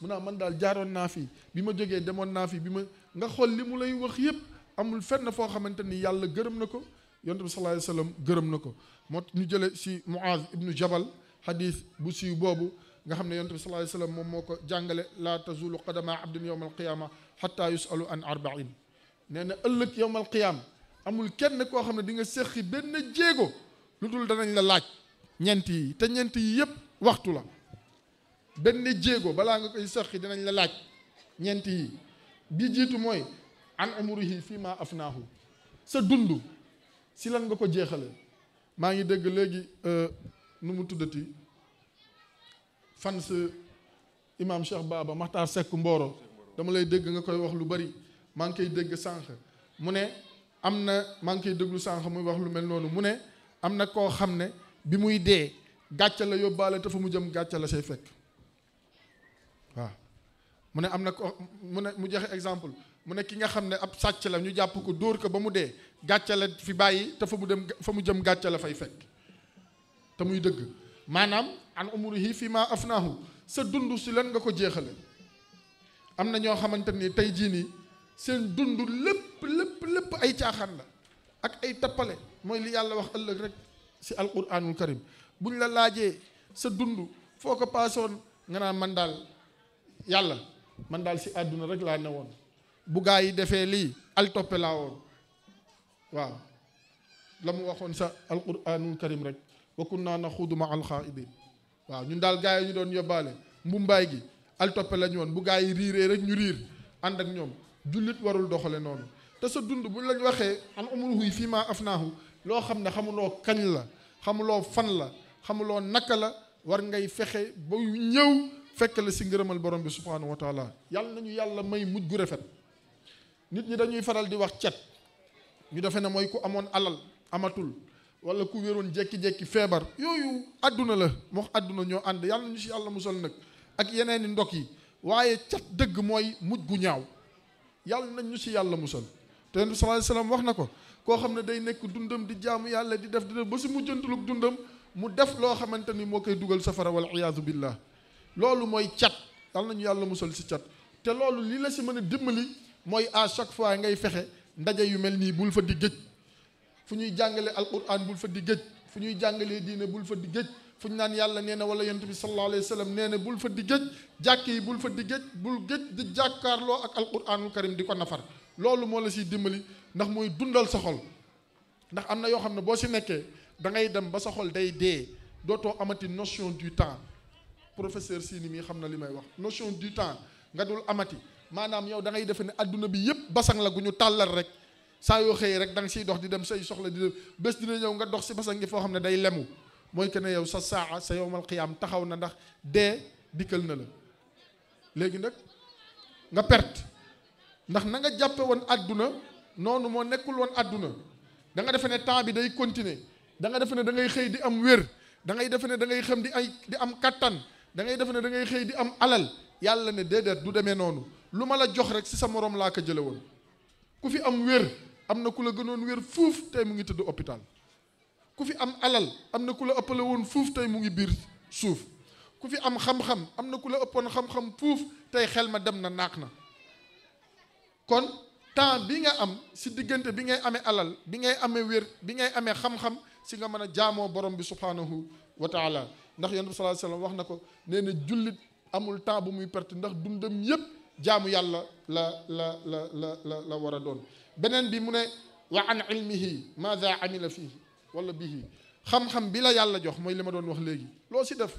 mu naa man daal jaaroon naa fi bi ma jógee demoon naa fi bi ma nga xool li mu lay wax yëpp amul fenn foo xamante ni yàlla gërëm na ko yonent bi sallallahu alayhi wa sallam gërëm na ko moo ñu jële si Muaz ibnu Jabal hadith bu siiw boobu nga xam ne yonent bi sallallahu alayhi wa sallam moom moo ko jàngale laa tazulu qadama abdin yowma alqiyama xatta yusalu an arbain nee na ëllëg yowma alqiyama amul kenn koo xam ne di nga séqi benn jéego lu dul danañ la laaj ñeent yi te ñeent yi yëpp waxtu la benn jéego balaa nga koy séqi dinañ la laaj ñeent yi bi jiitu mooy an umrihi fii ma afnaahu sa dund si lan nga ko jeexale maa ngi dégg léegi nu mu tuddati fan sa imam Cheikh Baba Makhtar Seck Mboro dama lay dégg nga koy wax lu bari maa ngi koy dégg sànq mu ne am na maa ngi koy déglu sànq muy wax lu mel noonu mu ne am na koo xam ne bi muy dee gàcce la yóbbaale te fa mu jëm gàcce la say fekk waaw mu ne am na ko mu ne mu joxe exemple mu ne ki nga xam ne ab sàcc la ñu jàpp ko dóor ko ba mu dee gàcce la fi bàyyi te fa mu jëm gàcce la fay fekk te muy dëgg maanaam an umrihi fi ma afnaahu sa dund si lan nga ko jeexale am na ñoo xamante ni tey jii nii seen dund lépp ay caaxaan la ak ay tappale mooy li yàlla wax ëllëg rek si alquranul karim buñ la laajee sa dund foo ko paasoon nga naan man daal yàlla man daal si àdduna rek laa ne woon bu gaa yi defee lii al toppe laa woon waaw la mu waxoon sa alquranul karim rek wa kunna naxuudu ma alxaa'idin waaw ñun daal gaa yi ñu doon yóbbaale mbumbaay gi al toppe la ñu woon bu gaa yi riiree rek ñu riir ànd ak ñoom jullit warul doxale noonu te sa dund bu lañ waxee an umruhu fii ma afnaahu loo xam ne xamuloo kañ la xamuloo fan la xamuloo naka la war ngay fexe ba ñëw fekk la si ngërëmal borom bi subhanahu wa taala yàlla nañu yàlla may mujj gu rafet nit ñi dañuy faral di wax cet ñu defe ne mooy ku amoon alal amatul wala ku wéroon jekki-jekki feebar yooyu àdduna la moo àdduna ñoo ànd yàlla nañu si yàlla musal nag ak yeneen i ndok yi waaye cat dëgg mooy mujj gu ñaaw yàlla nañ ñu si yàlla musal te Yonent bi sallallahu alayhi wasallam wax na ko koo xam ne day nekk dundam di jaamu yàlla di def ba si mujjantulug dundam mu def loo xamante ni moo koy dugal safara wal iyaadu billah loolu mooy cat yàlla nañu yàlla musal si cat te loolu li la si mën a dimbali mooy à chaque fois ngay fexe ndaje yu mel nii bul fa di gëj fu ñuy jàngale alquran bul fa di gëj fu ñuy jàngalee diine bul fa di gëj fu ñu naan yàlla nee na wala yonent bi sallallahu alayhi wa sallam nee na bul fa di géej jàkk yi bul fa di géej bul géej di jàkkaarloo ak alquranul karim di ko nafar loolu moo la siy dimbali ndax mooy dundal sa xol ndax am na yoo xam ne boo si nekkee da ngay dem ba sa xol day dee dootoo amati notion du temps professeur Sini mii xam na li may wax notion du temps nga dul amati maanaam yow da ngay defe ne adduna bi yëpp basang la gu ñu tàllal rek saa yoo xëyee rek da nga siy dox di dem say soxla di dem bés dina ñëw nga dox si basang gi foo xam ne day lemu mooy que ne yow sa saa sa yowmal qiyaam taxaw na ndax dee dikkal na la léegi nag nga perte ndax na nga jàppe woon adduna noonu moo nekkul woon adduna da nga defe ne temps bi day continuer da nga defe ne da ngay xëy di am wér da ngay defe ne da ngay xam di am kattan da ngay defe ne da ngay xëy di am alal yàlla ne déedéet du demee noonu lu ma la jox rek si sa moroom laa ko jële woon ku fi am wér am na ku la gënoon wér fuuf tey mu ngi tëdd hôpital ku fi am alal am na ku la ëppale woon fuuf tey mu ngi biir suuf ku fi am xam-xam am na ku la ëppoon xam-xam fuuf tey xel ma dem na naaq na kon temps bi nga am si diggante bi ngay amee alal bi ngay amee wér bi ngay amee xam-xam si nga mën a jaamoo borom bi subhanahu wa taala ndax yonent bi sallallahu alayhi wasallam wax na ko nee na jullit amul temps bu muy perte ndax dundam yépp jaamu yàlla la war a doon beneen bi mu ne wa an ilmihi maada amila fihi wala bihi xam-xam bi la yàlla jox mooy li ma doon wax léegi loo si def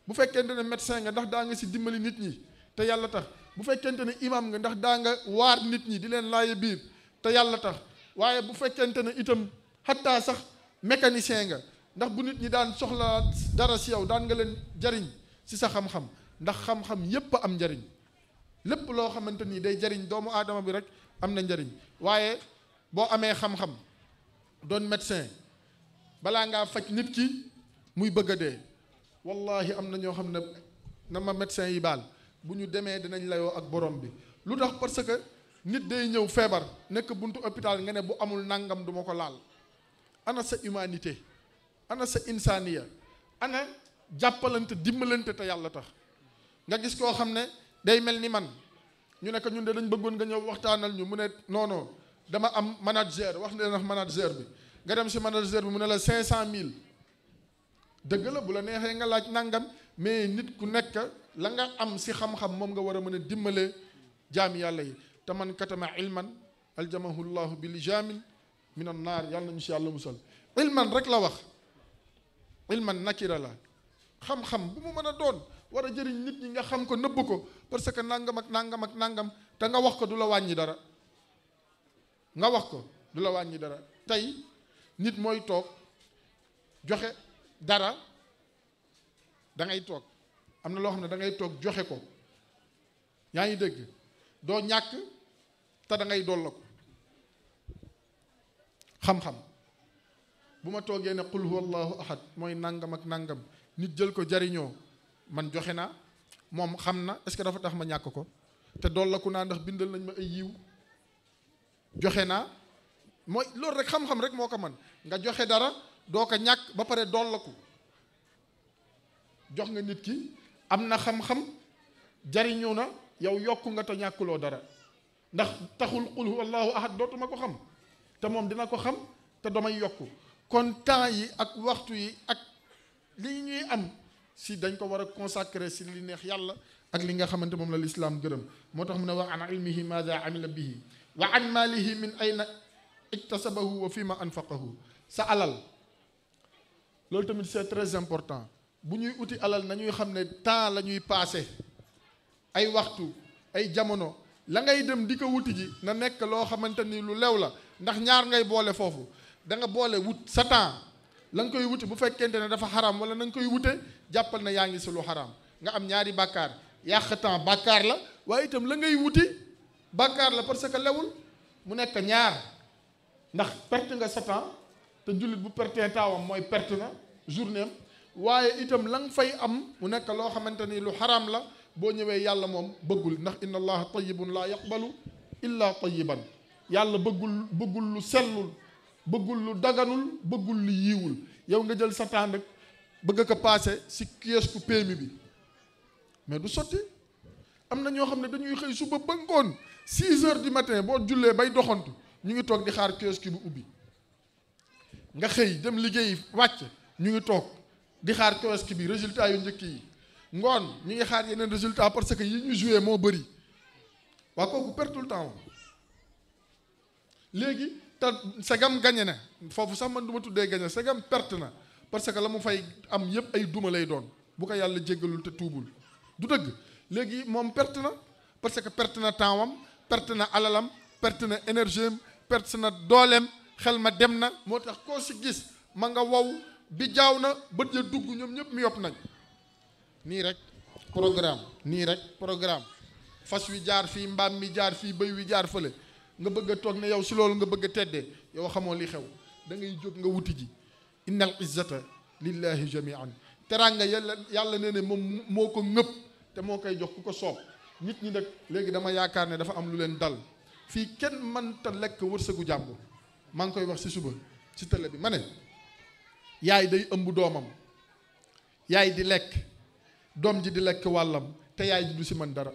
bu fekkente ne médecin nga ndax daa nga si dimbali nit ñi te yàlla tax bu fekkente ne imam nga ndax daa nga waar nit ñi di leen laaye biir te yàlla tax waaye bu fekkente ne itam xattaa sax mécanicien nga ndax bu nit ñi daan soxla dara si yow daan nga leen jariñ si sa xam-xam ndax xam-xam yépp am njariñ lépp loo xamante ni day jariñ doomu aadama bi rek am na njariñ waaye boo amee xam-xam doon médecin balaa ngaa faj nit ki muy bëgg a dee wallahi am na ñoo xam ne na ma médecin yi baal bu ñu demee dinañ layoo ak borom bi lu tax parce que nit day ñëw feebar nekk buntu hôpital nga ne bu amul nangam du ma ko laal ana sa humanité ana sa insaniya ana jàppalante dimbalante te yàlla tax nga gis koo xam ne day mel ni man ñu ne ko ñun de dañ bëggoon nga ñëw waxtaanal ñu mu ne non non dama am manager wax ne ndax manager bi nga dem si manager bi mu ne la 500000 dëgg la bu la neexee nga laaj nangam mais nit ku nekk la nga am si xam-xam moom nga war a mën a dimbalee jaam yàlla yi te man katama ilman aljamahu llahu bi lijamin min an naar yàlla nañu si yàlla musal ilman rek la wax ilman nakira la xam-xam bu mu mën a doon war a jëriñ nit ñi nga xam ko nëbb ko parce que nangam ak nangam ak nangam te nga wax ko du la wàññi dara nga wax ko du la wàññi dara tey nit mooy toog joxe dara da ngay toog am na loo xam ne da ngay toog joxe ko yaa ngi dégg doo ñàkk te da ngay dolla ko xam-xam bu ma toogee ne qul huwa allahu ahad mooy nangam ak nangam nit jël ko jariñoo man joxe naa moom xam na est-ce que dafa tax ma ñàkk ko te dollaku naa ndax bindal nañ ma ay yiw joxe naa mooy loolu rek xam-xam rek moo ko man nga joxe dara doo ko ñàkk ba pare dollaku jox nga nit ki am na xam-xam jariñu na yow yokku nga te ñàkkuloo dara ndax taxul qul huwa allahu ahad dootuma ko xam te moom dina ko xam te damay yokku kon temps yi ak waxtu yi ak li ñuy am si dañ ko war a consacrer si li neex yàlla ak li nga xamante moom la lislaam gërëm moo tax mu ne wa an ilmihi maada amila bihi wa an maalihi min ayna iktasabahu wa fima anfaqahu sa alal loolu tamit c'est très important bu ñuy uti alal nañuy xam ne temps la ñuy passé ay waxtu ay jamono la ngay dem di ko wuti ji na nekk loo xamante ni lu lew la ndax ñaar ngay boole foofu da nga boole wut sa temps la nga koy wuti bu fekkente ne dafa xaraam wala na nga koy wute jàppal na yaa ngi si lu xaraam nga am ñaari bàkkaar yàq temps bàkkaar la waaye itam la ngay wuti bàkkaar la parce que lewul mu nekk ñaar ndax perte nga sa temps te jullit bu pertee taawam mooy perte na journée am waaye itam la nga fay am mu nekk loo xamante ni lu xaraam la boo ñëwee yàlla moom bëggul ndax inna allaha tayyibun laa yaqbalu illa tayyiban yàlla bëggul lu sellul bëggul lu daganul bëggul lu yiiwul yow nga jël sa temps rek bëgg ko passé si kiosque PMI bi mais du sotti am na ñoo xam ne dañuy xëy suba ba ngoon 6 heures du matin boo jullee bay doxantu ñu ngi toog di xaar kiosque bu ubbi nga xëy dem liggéey wàcc ñu ngi toog di xaar kiosque bi résultat yu njëkk yi ngoon ñi ngi xaar yeneen résultat parce que yi ñu joué moo bëri waa kooku pertul temps léegi te segam gañe na foofu sax man du ma tuddee gañe segam perte na parce que la mu fay am yépp ay duma lay doon bu ko yàlla jéggalul te tuubul du dëgg léegi moom perte na parce que perte na temps am perte na alalam perte na énergie am perte na dooleem xel ma dem na moo tax koo si gis ma nga wow bi jaaw na bët ya dugg ñoom ñëpp mi yopp nañ nii rek programme fas wi jaar fii mbaam mi jaar fii bëy wi jaar fële nga bëgg a toog ne yow si loolu nga bëgg a teddee yow xamoo li xew da ngay jóg nga wuti ji innal izzata lillahi jamian teraanga yàlla nee ne moom moo ko ngëpp te moo koy jox ku ko soob nit ñi nag léegi dama yaakaar ne dafa am lu leen dal fii kenn mënta lekk wërsëgu jàmbur maa ngi koy wax si suba ci télé bi ma ne yaay day ëmb doomam yaay di lekk doom ji di lekk wàllam te yaay ji du si mën dara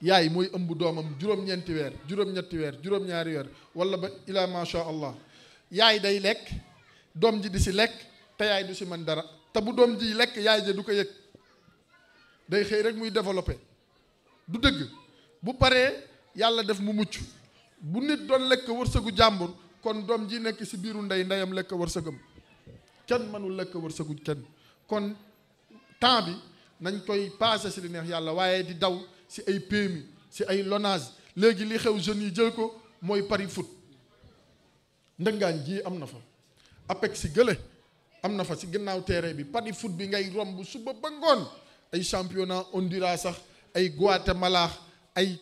yaay mooy ëmb doomam juróom-ñeenti weer juróom-ñetti weer juróom-ñaari weer wala ba ila masha allah yaay day lekk doom ji di si lekk te yaay du si mën dara te bu doom ji lekk yaay ja du ko yëg day xëy rek muy développé du dëgg bu paree yàlla def mu mucc bu nit doon lekk wërsëgu jàmbur kon doom ji nekk si biiru ndeyam lekk wërsëgam kenn mënul lekk wërsëgu kenn kon temps bi nañ koy passé si li neex yàlla waaye di daw si ay PMI si ay lonage léegi li xew jeunes yi jël ko mooy pari foot ndëngaan ji am na fa APEX si gële am na fa si gannaaw terrain bi pari foot bi ngay romb suba ba ngoon ay championnat Honduras sax ay Guatemala ay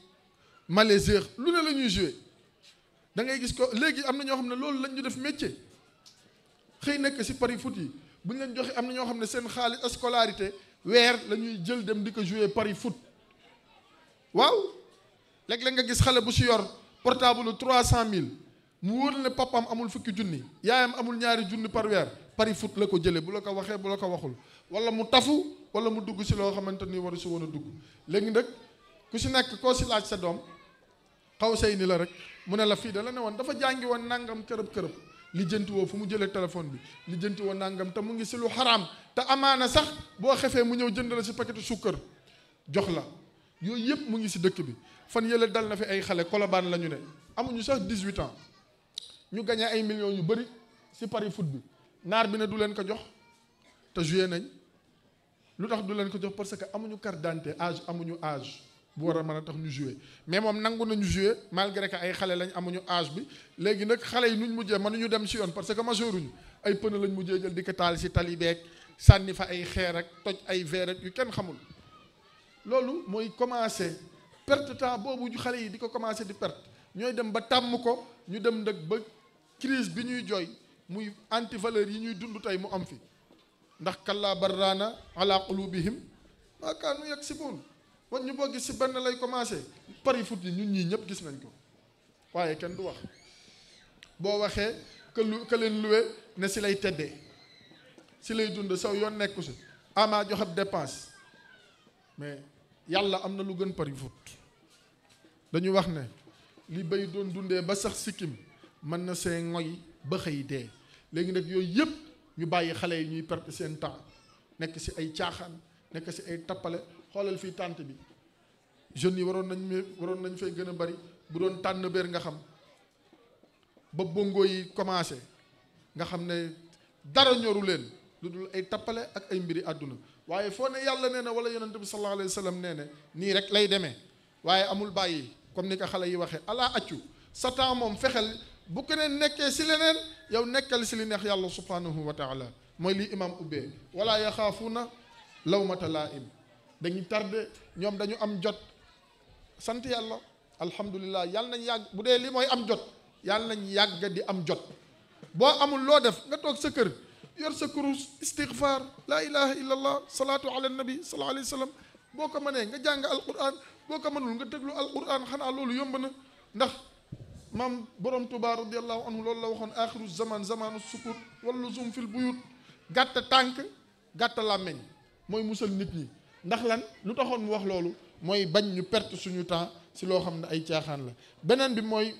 Malaisie lu ne la ñuy joué da ngay gis ko léegi am na ñoo xam ne loolu lañ ñu def métier xëy nekk si pari foot yi bu ñu leen joxe am na ñoo xam ne seen xaalis scolarité weer la ñuy jël dem di ko joué pari foot waaw léeg-léeg nga gis xale bu si yor portable 300,000 mu wóor ne papaam amul fukki junni yaayam amul ñaari junni par weer pari foot la ko jëlee bu la ko waxee bu la ko waxul wala mu tafu wala mu dugg si loo xamante ni waru si woon a dugg léegi nag ku si nekk koo si laaj sa doom xaw say ni la rek mu ne la fii da la ne woon dafa jàngi woon nangam kërëb lijjanti woo fu mu jëlee téléphone bi lijjanti woo nangam te mu ngi si lu xaraam te amaana sax boo xefee mu ñëw jënd la si paquetu sukkër jox la yooyu yëpp mu ngi si dëkk bi fan yële dal na fi ay xale Colobane la ñu ne amuñu sax 18 ans ñu gagné ay millions yu bëri si pari foot bi naar bi ne du leen ko jox te joué nañ lu tax du leen ko jox parce que amuñu carte d'identité âge amuñu âge bu war a mën a tax ñu joué mais moom nangu nañu joué malgré que ay xale lañ amuñu âge bi léegi nag xale yi nuñ mujjee mënuñu dem si yoon parce que majeuruñu ay pneu lañ mujjee jël di ko taal si tali beeg sànni fa ay xeer ak toj ay verre yu kenn xamul loolu mooy commencé perte temps boobu xale yi di ko commencé di perte ñooy dem ba tàmm ko ñu dem nag ba crise bi ñuy jooy muy anti valeur yi ñuy dund tey mu am fi ndax kallaa barraana ala qulubihim maa kaanu yaksibuun wan ñu boo gis si benn lay commencé pari foot yi ñun ñii ñëpp gis nañ ko waaye kenn du wax boo waxee que leen luwe ne si lay teddee si lay dund saw yoon nekku si amaa joxab dépense mais yàlla am na lu gën pari foot dañu wax ne li bay doon dundee ba sax sikkim mën na see ngoy ba xëy dee léegi nag yooyu yëpp ñu bàyyi xale yi ñuy perte seen temps nekk si ay caaxaan nekk si ay tappale xoolal fii tànt bi jeunes yi waroon nañ fay gën a bari bu doon tànn béer nga xam ba bongo yi commencé nga xam ne dara ñoru leen lu dul ay tappale ak ay mbiri àdduna waaye foo ne yàlla nee na wala yonent bi sallallahu alayhi wa sallam nee na nii rek lay demee waaye amul bàyyi comme ni ko xale yi waxee ala accu sa temps moom fexeel bu keneen nekkee si leneen yow nekkal si li neex yàlla subhanahu wa taala mooy lii imam ubbee wala yaxaafuuna lawmata laa'im dañuy tardé ñoom dañu am jot sant yàlla alhamdulilah yàlla nañ yàgg bu dee li mooy am jot yàlla nañ yàgg di am jot boo amul loo def nga toog sa kër yor sa kurus istighfar laa ilaha illa allah salaatu ala nabi sallallahu alayhi wa sallam boo ko mënee nga jàng alquran boo ko mënul nga déglu alquran xanaa loolu yomb na ndax maam borom Tuubaa radiallahu anhu loolu la waxoon axiru zaman zamanu sukut wala luzum fil buyut gàtt tànk gàtt làmmeñ mooy musal nit ñi ndax lan lu taxoon mu wax loolu mooy bañ ñu perte suñu temps si loo xam ne ay caaxaan la beneen bi mooy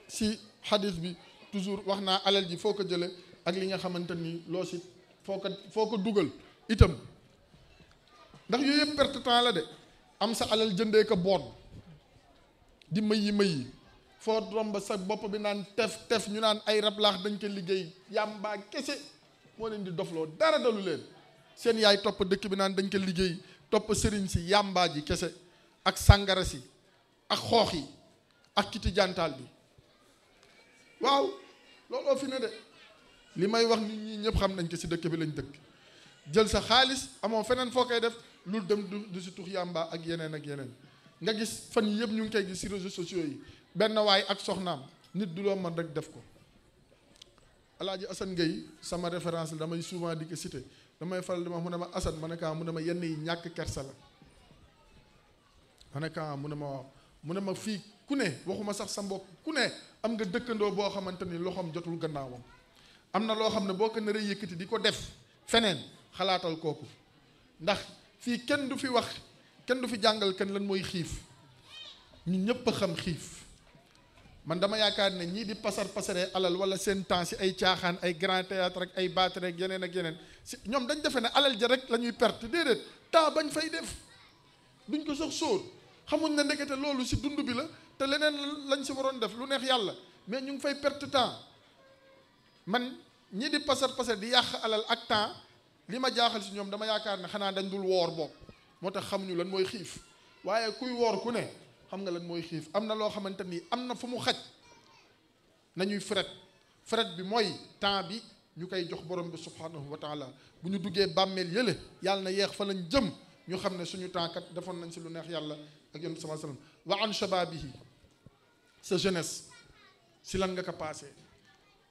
si xadis bi toujours wax naa alal ji foo ko jële ak li nga xamante ni loo si foo ko dugal itam ndax yooyu yëpp perte temps la de am sa alal jëndee ko boot di mëyi foo romb sa bopp bi naan tef ñu naan ay rab laax dañ ko liggéey yàmbaa kese moo leen di dofloo dara dalu leen seen yaay topp dëkk bi naan dañ ko liggéey topp sëriñ si yàmbaa ji kese ak sàngara si ak xoox yi ak kiti jantaal bi waaw looloo fi ne de li may wax nit ñi ñëpp xam nañ ko si dëkk bi lañ dëkk jël sa xaalis amoo feneen foo koy def lu dem du si tux yàmbaa ak yeneen nga gis fan yi yëpp ñu ngi koy gis si réseaux sociaux yi benn waay ak soxnaam nit du loo mën rek def ko Alaaji Assane Gueye sama référence la damay souvent di ko cité damay faral di ma mu ne ma Assane ma ne kaa mu ne ma yenn yi ñàkk kersa la ma ne kaa mu ne ma waaw mu ne ma fii ku ne waxuma sax sa mbokk ku ne am nga dëkkandoo boo xamante ni loxoom jotul gannaawam am na loo xam ne boo ko naree yëkkati di ko def feneen xalaatal kooku ndax fii kenn du fi wax kenn du fi jàngal kenn lan mooy xiif ñun ñëpp a xam xiif man dama yaakaar ne ñii di pasaree alal wala seen temps si ay caaxaan ay grand théâtre ak ay battre ak yeneen si ñoom dañ defe ne alal ja rek la ñuy perte déedéet temps bañ fay def duñ ko sax sóor xamuñ ne ndekete loolu si dund bi la te leneen lañ si waroon def lu neex yàlla mais ñu ngi fay perte temps man ñii di pasar di yàq alal ak temps li ma jaaxal si ñoom dama yaakaar ne xanaa dañ dul woor bokk moo tax xamuñu lan mooy xiif waaye kuy woor ku ne xam nga lan mooy xiif am na loo xamante ni am na fu mu xaj nañuy fret bi mooy temps bi ñu koy jox borom bi subhanahu wa taala bu ñu duggee bàmmeel yële yàlla na yeex fa lañ jëm ñu xam ne suñu temps kat defoon nañ si lu neex yàlla ak yonent sallallahu alayhi wasallam wa an shababihi sa jeunesse si lan nga ko passé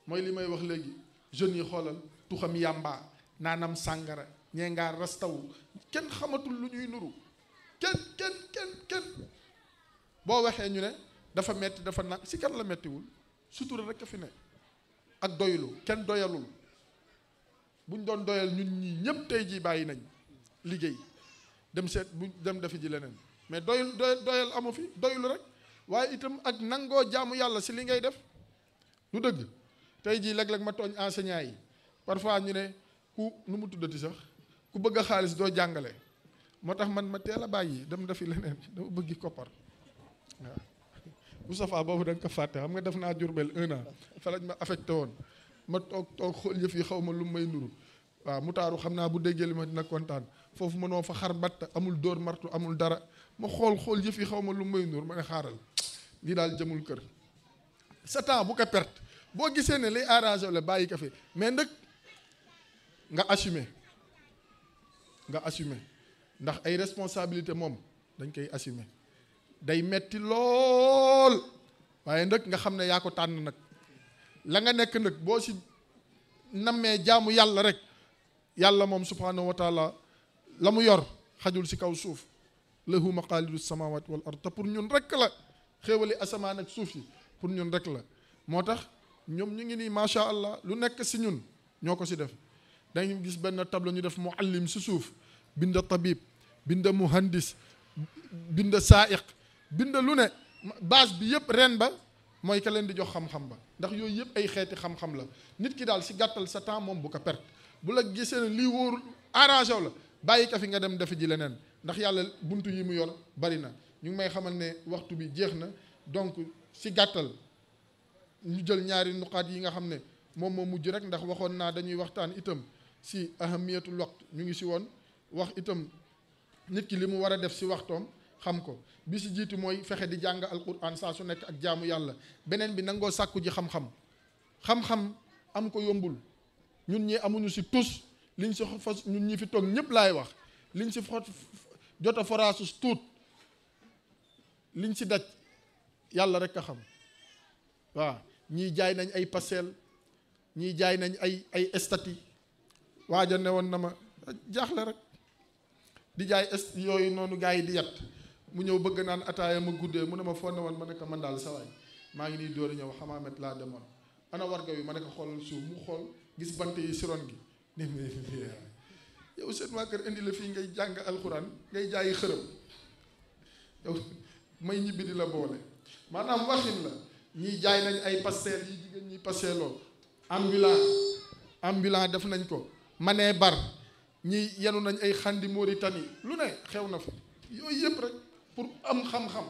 mooy li may wax léegi jeunes yi xoolal tuxam yàmbaa naanam sàngara ñee ngaa rastawu kenn xamatul lu ñuy nuru kenn boo waxee ñu ne dafa metti dafa nag si kan la mettiwul sutura rek a fi ne ak doylu kenn doyalul buñ doon doyal ñun ñii ñëpp tey jii bàyyi nañ liggéey dem seet bu dem defi ji leneen mais doyal amu fi doylu rek waaye itam ak nangoo jaamu yàlla si li ngay def lu dëgg tey jii léeg-léeg ma tooñ enseignant yi parfois ñu ne ku nu mu tuddati sax ku bëgg a xaalis doo jàngale moo tax man ma teel a bàyyi dem defi leneen dama bëggi koppar waaw Moustapha boobu da nga ko fàtte xam nga def naa Jurbel 1 an fa lañ ma affecté woon ma toog xool yëf yi xaw ma lu may nuru waaw mu taaru xam naa bu déggee li ma dina kontaan foofu mënoo fa xar batt amul dóor martu amul dara ma xool yëf yi xaw ma lu may nuru ma ne xaaral lii daal jëmul kër sa temps bu ko perte boo gisee ne liy arrangé la bàyyi ko fi mais nag nga assumer ndax ay responsabilité moom dañ koy assumer day metti lool waaye nag nga xam ne yaa ko tànn nag la nga nekk nag boo si nammee jaamu yàlla rek yàlla moom subhanahu wa taala la mu yor xajul si kaw suuf lahu maqaalidu samawati wal ard te pour ñun rek la xéewali asamaan ak suuf yi pour ñun rek la moo tax ñoom ñu ngi nii macha allah lu nekk si ñun ñoo ko si def dañu gis benn tableau ñu def muallim si suuf bind tabib bind muhandis bind saaiq bind lu ne base bi yëpp ren ba mooy ka leen di jox xam-xam ba ndax yooyu yëpp ay xeeti xam-xam la nit ki daal si gàttal sa temps moom bu ko perte bu la gisee ne lii wóor arrangé wu la bàyyi ka fi nga dem defi ji leneen ndax yàlla buntu yi mu yor bari na ñu ngi may xamal ne waxtu bi jeex na donc si gàttal ñu jël ñaari nuqaat yi nga xam ne moom moo mujj rek ndax waxoon naa dañuy waxtaan itam si ahamiyatul waqt ñu ngi si woon wax itam nit ki li mu war a def si waxtoom xam ko bi si jiitu mooy fexe di jàng alquran saa su nekk ak jaamu yàlla beneen bi nangoo sàkku ji xam-xam am ko yombul ñun ñi amuñu si tus liñ si fas ñun ñi fi toog ñëpp laay wax liñ si jot a foraasus tuut liñ si daj yàlla rek a xam waaw ñii jaay nañ ay paseel ñii jaay nañ ay estati waaja ne woon na ma jaaxle rek di jaay yooyu noonu gars yi di yat mu ñëw bëgg naan ataaya ma guddee mu ne ma foo ne woon ma ne ko man daal sawaay maa ngi nii dóori ñëw xamaamet laa demoon ana warga wi ma ne ko xoolal suuf mu xool gis bant yi si ron gi ne yow seen waa kër indi la fii ngay jàng alxuraan ngay jaayi xërëm yow may ñibbi di la boole maanaam waxin la ñii jaay nañ ay pastel yi jigéen ñi pasteloo ambulant def nañ ko manee bar ñi yenu nañ ay xandi Mauritanie lu ne xew na fa yooyu yëpp rek pour am xam-xam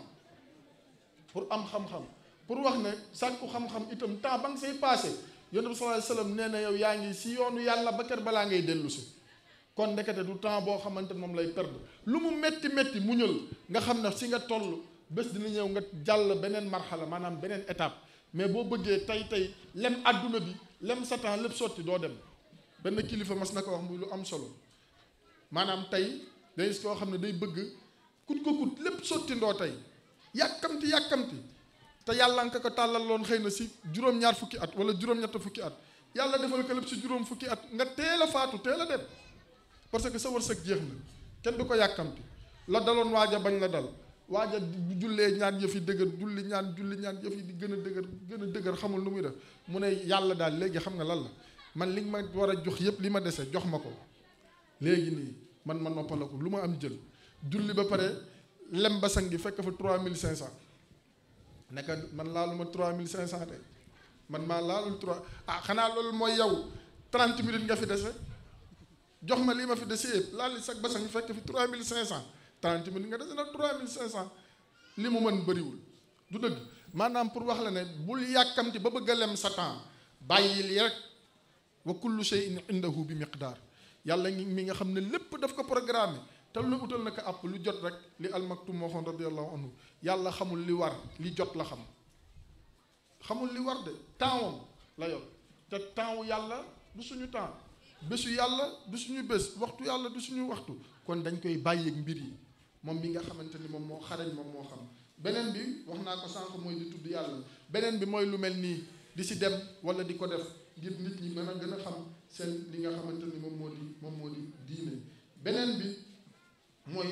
pour wax ne sàkku xam-xam itam temps ba nga say passé yonent bi sallallahu alayhi wasallam nee na yow yaa ngi si yoonu yàlla ba kër balaa ngay dellu si kon ndekete du temps boo xamante moom lay perdre lu mu métti muñal nga xam ne si nga toll bés dina ñëw nga jàll beneen marxala maanaam beneen étape mais boo bëggee tey lem àdduna bi lem sa temps lépp sotti doo dem benn kilifa mas na ko wax muy lu am solo maanaam tey day gis koo xam ne day bëgg kut ko kut lépp sotti ndoo tey yàkkamti te yàlla nga ko tàllal loon xëy na si juróom-ñaar fukki at wala juróom-ñett fukki at yàlla defal ko lépp si juróom fukki at nga teel a faatu teel a dem parce que sa wërsëg jeex na kenn du ko yàkkamti la daloon waaja bañ la dal waaja bu jullee ñaan yëf yi dëgër julli ñaan yëf yi di gën a dëgër xamul lu muy def mu ne yàlla daal léegi xam nga lan la man li ma war a jox yëpp li ma dese jox ma ko léegi nii man ma noppala ko lu ma am jël julli ba pare lem basang gi fekk fa 3500 nekka man laaluma 3500 de man maa laalul 3 xanaa loolu mooy yow 30 minutes nga fi dese jox ma lii ma fi dese yëpp laal li sax basang fekk fi 3500 30 minutes nga dese nag 3500 li mu mën bëriwul du dëgg maanaam pour wax la ne bul yàkkamti ba bëgg a lem sa temps bàyyil rek wa kullu shay'in indahu bi miqdaar yàlla mi nga xam ne lépp daf ko programmé te lu utal na ko àpp lu jot rek li almaktum waxoon radiyallahu anhu yàlla xamul li war li jot la xamul li war de tempsam la yor te temps wu yàlla du suñu temps bésu yàlla du suñu bés waxtu yàlla du suñu waxtu kon dañ koy bàyyeeg mbir yi moom mi nga xamante ni moom moo xarañ moom moo xam beneen bi wax naa ko sànq mooy di tudd yàlla beneen bi mooy lu mel nii di si dem wala di ko def ngir nit ñi mën a gën a xam seen li nga xamante ni moom moo di diine beneen bi mooy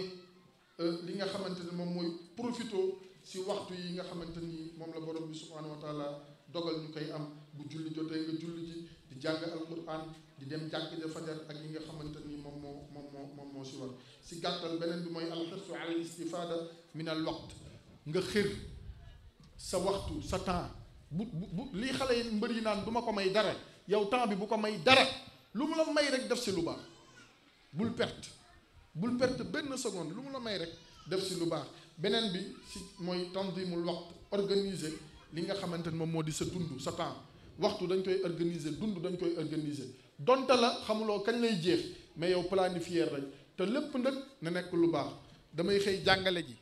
li nga xamante ni moom mooy profito si waxtu yi nga xamante ni moom la borom bi subhanahu wa taala dogal ñu koy am bu julli jotee nga julli ji di jàng alquran di dem jàkk ja fajar ak yi nga xamante ni moom moo si war si gàttal beneen bi mooy alxirsu ala al istifada min al waqt nga xër sa waxtu sa temps bu lii xale yi mbër yi naan du ma ko may dara yow temps bi bu ko may dara lu mu la may rek def si lu baax bul perte benn seconde lu mu la may rek def si lu baax beneen bi si mooy tanzimul waqt organiser li nga xamante ni moom moo di sa dund sa temps waxtu dañ koy organiser dund dañ koy organiser donte la xamuloo kañ lay jeex mais yow planifier rek te lépp nag na nekk lu baax damay xëy jàngale ji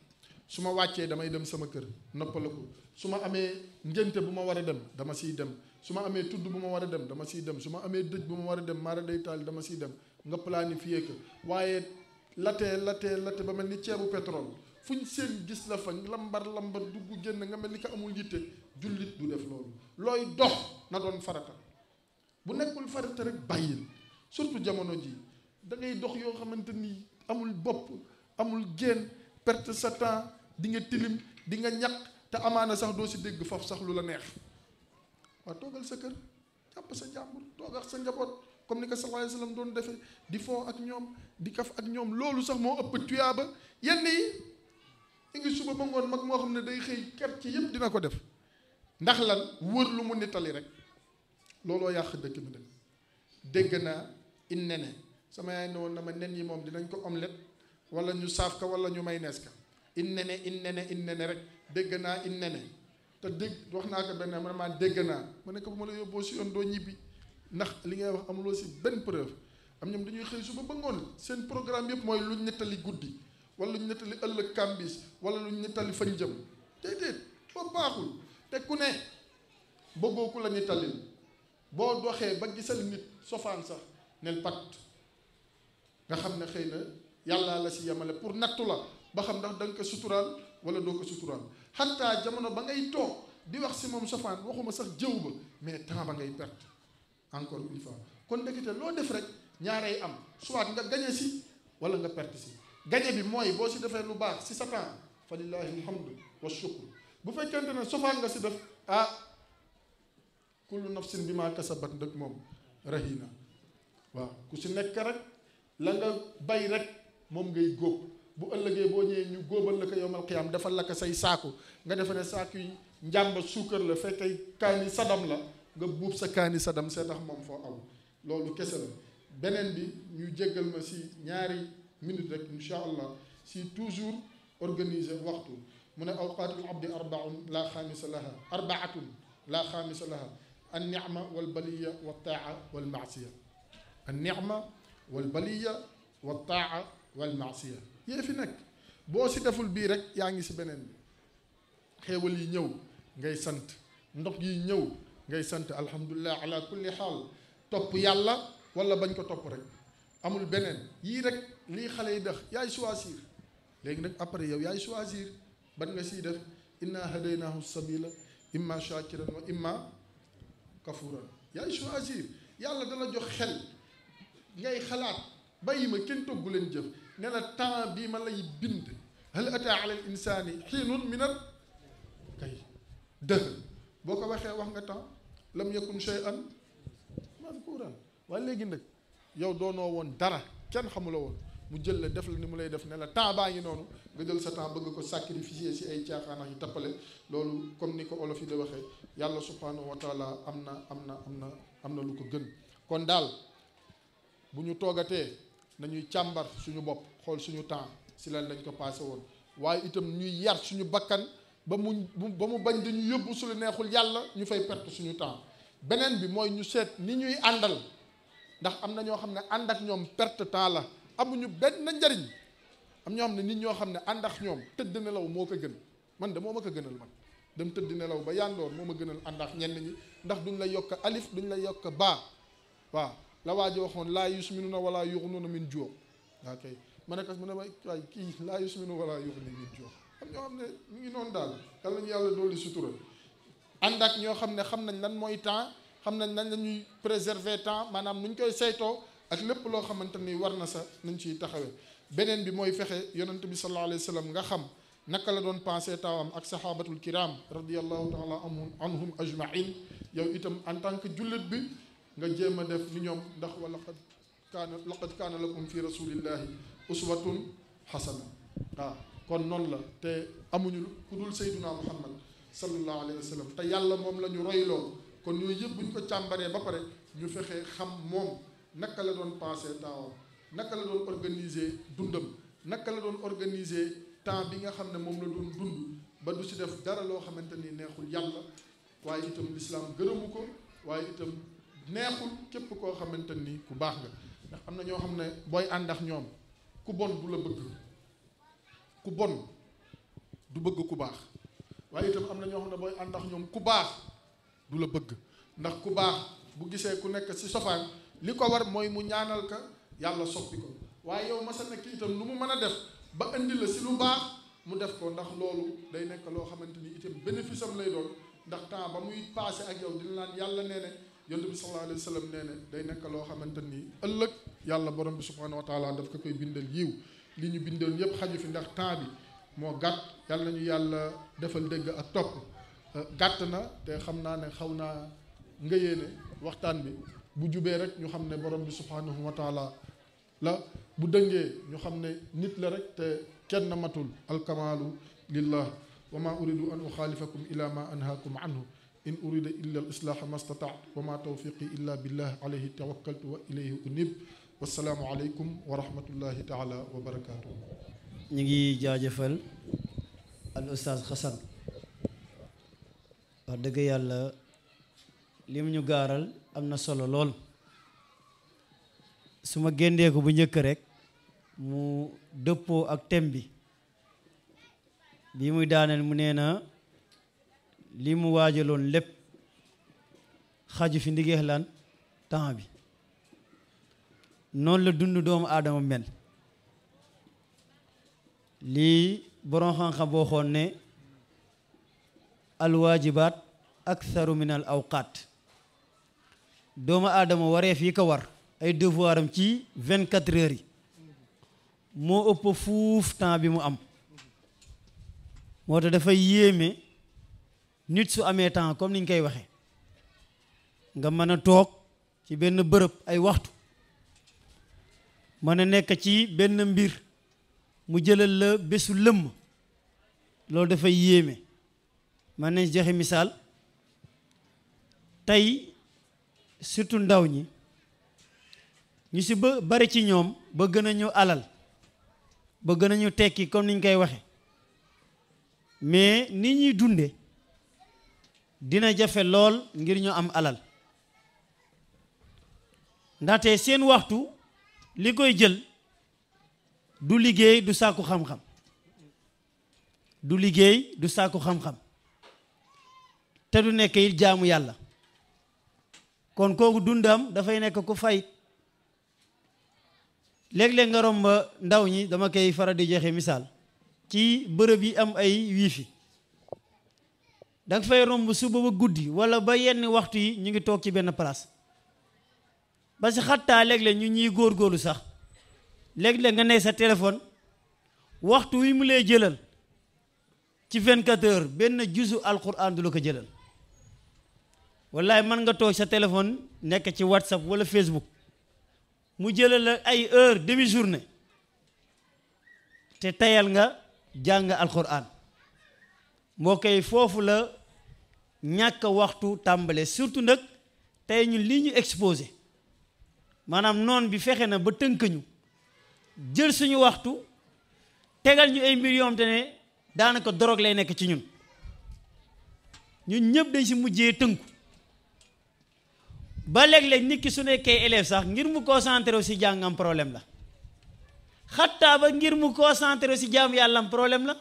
su ma wàccee damay dem sama kër noppalaku su ma amee ngénte bu ma war a dem dama siy dem su ma amee tudd bu ma war a dem dama siy dem su ma amee dëj bu ma war a dem maara day taal dama siy dem nga planifier ko waaye latee ba mel ni ceebu pétrole fu ñu seen gis la fa lambar dugg génn nga mel ni ko amul yitte jullit du def loolu looy dox na doon farata bu nekkul farata rek bàyyil surtout jamono ji da ngay dox yoo xamante ni amul bopp amul génn perte sa temps di nga tilim di nga ñaq te amaana sax doo si dégg faf sax lu la neex waaw toogal sa kër jàpp sa jàmbur toog ak sa njaboot comme ni ko sallallahu alayhi wasallam doon defee di foo ak ñoom di kaf ak ñoom loolu sax moo ëpp tuyaaba yenn yi ngi suba ba ngoon mag moo xam ne day xëy ker ci yëpp dina ko def ndax lan wër lu mu nittali rek looloo yàq dëkk bi nag dégg naa in nene sama yaay ne woon na ma nen yi moom dinañ ko omelette wala ñu saaf ka wala ñu mayonnaise ka in nene rek dégg naa in nene te dégg wax naa ko benn vraiment dégg naa ma ne ko bu ma la yóbboo si yoon doo ñibbi ndax li ngay wax amuloo si benn preuve am ñoom dañuy xëy suba ba ngoon seen programme yëpp mooy luñ nettali guddi wala luñ nettali ëllëg kambis wala luñ nettali fañ jëm déedéet boo baaxul te ku ne bëggoo ku la nettali boo doxee ba gisal nit sofaan sax nel pat nga xam ne xëy na yàlla la si yemale pour nattu la ba xam ndax da nga ko suturaal wala doo ko suturaal xataa jamono ba ngay toog di wax si moom sofaan waxuma sax jëw ba mais temps ba ngay perte encore une fois kon ndekete loo def rek ñaarey am soit nga gañe si wala nga perte si gañe bi mooy boo si defee lu baax si sa temps fa lillahi alhamdu wa shukru bu fekkente ne sofaan nga si def kullu nafsin bi ma kasabat ndëg moom rahina waaw ku si nekk rek la nga bay rek moom ngay góob bu ëllëgee boo ñëwee ñu góobal la ko yowmal qiyaam defal la ko say saaku nga defe ne saaku yi njàmba suukar la fekkay kaani sadam la nga buub sa kaani sadam see tax moom foo aw loolu kese la beneen bi ñu jéggal ma si ñaari minute rek incha allah si toujours organiser waxtu mu ne awqaatul abdi arbaatun la xaamisa laha an nicma wal baliya wa taa wal maasiya an nicma wal baliya wa taa wal maasiya yee fi nekk boo si deful bii rek yaa ngi si beneen bi xéewal yi ñëw ngay sant ndox yi ñëw ngay sant alhamdulilah ala kulli xaal topp yàlla wala bañ ko topp rek amul beneen yii rek lii xale yi def yaay choisir léegi nag après yow yaay choisir ban nga siy def inna hadaynaahu sabila imma shakiran wa imma kafuran yaay choisir yàlla dala jox xel ngay xalaat bàyyi ma kenn toggu leen jëf ne la temps bii ma lay bind hal ata ala al insani xiinun minal kay dëh boo ko waxee wax nga temps lam yakun shay'an mazkuran waaye léegi nag yow doonoo woon dara kenn xamula woon mu jël la def la ni mu lay def ne la temps baa ngi noonu nga jël sa temps bëgg ko sacrifier si ay caaxaan yi tappale loolu comme ni ko olof yi di waxee yàlla subhanahu wa taala am na lu ko gën kon daal bu ñu toogatee nañuy càmbar suñu bopp xool suñu temps si lan lañ ko passé woon waaye itam ñuy yar suñu bakkan ba mu bañ dañu yóbbu su lu neexul yàlla ñu fay perte suñu temps beneen bi mooy ñu seet ni ñuy àndal ndax am na ñoo xam ne ànd ak ñoom perte temps la amuñu benn njariñ am ñoo xam ne nit ñoo xam ne ànd ak ñoom tëdd nelaw moo ko gën man de moo ma ko gënal man dem tëdd nelaw ba yandoor moo ma gënal ànd ak ñenn ñi ndax duñ la yokk alif duñ la yokk baa waaw la waa ji waxoon laa yusminuna wala yuxnuna min juu ok ma ne kas mu ne waay kii laa yusminu wala yuxni min juu am ñoo xam ne ñu ngi noonu daal yàlla ñu yàlla dolli sutura ànd ak ñoo xam ne xam nañ lan mooy temps xam nañ lan la ñuy préserver temps maanaam nu ñu koy saytoo ak lépp loo xamante ni war na sa nañ ciy taxawee beneen bi mooy fexe yonent bi sallallahu alayhi wa sallam nga xam naka la doon pensé taawam ak sahabatul kiram radiallahu taala anhum ajmain yow itam en tant que jullit bi nga jéem a def ni ñoom ndax wa laqad kaana lakum fi rasulillahi uswatun xasana waaw kon noonu la te amuñu ku dul sayduna muhammad sallallahu alayhi wa sallam te yàlla moom la ñu royloo kon yooyu yëpp bu ñu ko càmbaree ba pare ñu fexe xam moom naka la doon pensé taawam naka la doon organiser dundam naka la doon organiser temps bi nga xam ne moom la doon dund ba du si def dara loo xamante ni neexul yàlla waaye itam lislaam gërëmu ko waaye itam neexul képp koo xamante ni ku baax nga ndax am na ñoo xam ne booy ànd ak ñoom ku bon du la bëgg ku bon du bëgg ku baax waaye itam am na ñoo xam ne booy ànd ak ñoom ku baax du la bëgg ndax ku baax bu gisee ku nekk ci sofaan li ko war mooy mu ñaanal ka yàlla soppi ko waaye yow masa nekk itam lu mu mën a def ba indi la ci lu baax mu def ko ndax loolu day nekk loo xamante ni itam bénéfice am lay doon ndax temps ba muy passé ak yow dina naan yàlla nee ne yonent bi sallallahu alayhi wa sallam nee ne day nekk loo xamante ni ëllëg yàlla borom bi subhanahu wa taala daf ko koy bindal yiw li ñu bindoon yëpp xaju fi ndax temps bi moo gàtt yàlla nañu yàlla defal dégg ak topp gàtt na te xam naa ne xaw naa ngëyee ne waxtaan bi bu jubee rek ñu xam ne borom bi subhanahu wa taala la bu dëngee ñu xam ne nit la rek te kenn matul alkamaalu lillah wa ma uridu an uxaalifakum ila ma anhaakum anhu in urida illa al islaaha ma stataat wa ma tawfiqi illa billah alayhi tawakkaltu wa ilayhi unib wassalaamu aleykum wa rahmatullahi taala wa barakaatu. ñu ngi jaajëfal al ustaaz Xasan wax dëgg yàlla lim ñu gaaral am na solo lool su ma géndee ko bu njëkk rek mu dëppoo ak thème bi muy daaneel mu nee na li mu waajaloon lépp xaju fi ndigeex lan temps bi noonu la dund doomu aadama mel lii borom xam-xam boo xoon ne alwaajibaat aktharu min al awqaat doomu aadama wareef yi ko war ay devoir am ci 24 heures yi moo ëpp fuuf temps bi mu am moo tax dafay yéeme nit su amee temps comme ni ñu koy waxee nga mën a toog ci benn bërëb ay waxtu mën a nekk ci benn mbir mu jëlal la bésu lëmm loolu dafay yéeme mën nañ joxe misaal tey surtout ndaw ñi ñu si bari ci ñoom bëgg nañu alal bëgg nañu tekki comme niñ koy waxe mais ni ñuy dunde dina jafe lool ngir ñu am alal ndaxte seen waxtu li koy jël du liggéey du sàkku xam-xam du liggéey du sàkku xam-xam te du nekk it jaamu yàlla kon kooku dundam dafay nekk ku fay léeg-léeg nga romb ndaw ñi dama koy faral di joxe misaal ci bërëb yi am ay wifi danga fay romb suba ba guddi wala ba yenn waxtu yi ñu ngi toog ci benn place ba si xattaa léeg-léeg ñu ñuy góorgóorlu sax léeg-léeg nga ne sa téléphone waxtu wi mu lay jëlal ci 24 heures benn juzu alquran du la ko jëlal wallaay mën nga toog sa téléphone nekk ci WhatsApp wala Facebook mu jëlal la ay heure demi journée te tayal nga jàng alquran mbokk yi foofu la ñàkk waxtu tàmbale surtout nag tey ñun lii ñu exposé maanaam noon bi fexe na ba tënk ñu jël suñu waxtu tegal ñu ay mbir yoo xam te ne daanaka dorog lay nekk ci ñun ñëpp dañ si mujjee tënku ba léeg-léeg nit ki su nekkee élève sax ngir mu concentré si jàngam problème la xattaa ba ngir mu concentré si jaamu yàlla am problème la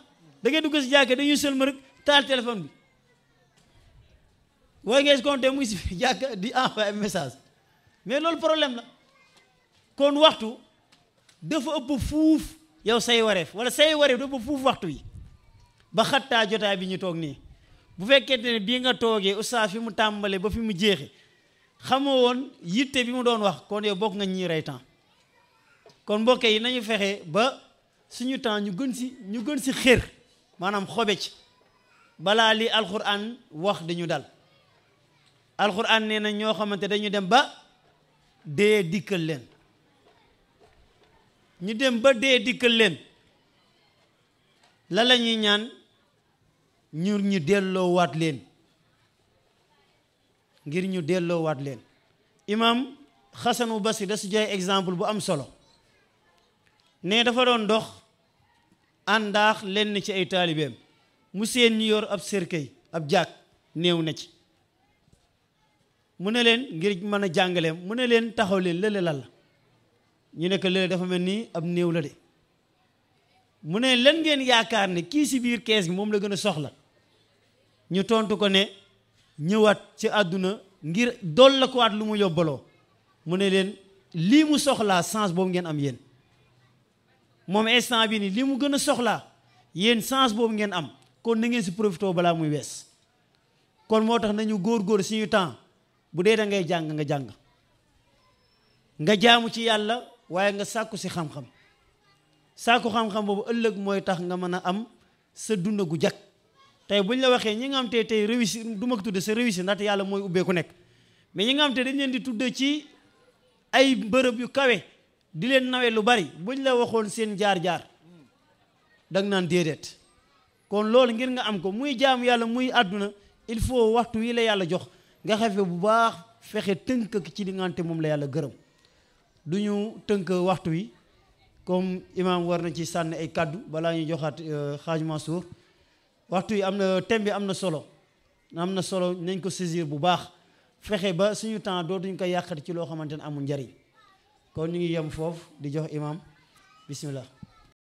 da ngay dugg si jàkka dañuy sëlma rek taal téléphone bi waaye ngay compté muy si jàkka di envoyé message mais loolu problème la kon waxtu dafa ëpp fuuf yow say wareef wala say wareef dafa ëpp fuuf waxtu yi ba xattaa jotaay bi ñu toog nii bu fekkente ne bii nga toogee oustaz fi mu tàmbalee ba fi mu jeexe xamoo woon yitte bi mu doon wax kon yow bokk nga ñii rey temps kon mbokk yi nañu fexe ba suñu temps ñu gën si xër maanaam xobe ci balaa li alquran wax dañu dal alquran nee na ñoo xamante dañu dem ba dee dikkal leen ñu dem ba dee dikkal leen la ñuy ñaan ñu delloo waat leen ngir ñu delloo waat leen imam Xasanu Basri da su joxe exemple bu am solo ne dafa doon dox àndaax lenn ci ay taalibeem mu seen ñu yor ab cercueil ab jaag néew na ci mu ne leen ngir mën a jàngaleem mu ne leen taxaw leen lële lan la ñu ne ko lële dafa mel ni ab néew la de mu ne lan ngeen yaakaar ne kii si biir kees gi moom la gën a soxla ñu tontu ko ne ñëwaat ci àdduna ngir dool la ko waat lu mu yóbbaloo mu ne leen lii mu soxlaa sens boobu ngeen am yéen moom instant bi nii lii mu gën a soxlaa yéen sens boobu ngeen am kon na ngeen si profité balaa muy wees kon moo tax nañu góor suñu temps bu dee da ngay jàng nga jaamu ci yàlla waaye nga sàkku si xam-xam sàkku xam-xam boobu ëllëg mooy tax nga mën a am sa dund gu jag tey bu ñu la waxee ñi nga xam te tey réussir du ma ko tudde sa réussir ndaxte yàlla mooy ubbee ku nekk mais ñi nga xam te dañ leen di tudde ci ay bërëb yu kawe di leen nawe lu bari buñ la waxoon seen jaar-jaar danga naan déedéet kon loolu ngir nga am ko muy jaamu yàlla muy àdduna il faut waxtu wi la yàlla jox nga xefe bu baax fexe tënk ci li nga xam te moom la yàlla gërëm du ñu tënk waxtu wi comme imam war na ci sànni ay kaddu balaa ñuy joxaat Xaaj Mansour waxtu yi am na thème bi am na solo nañ ko saisir bu baax fexe ba suñu temps dootuñ ko yàqati ci loo xamante ne amul njariñ kon ñu ngi yem foofu di jox imam bismillah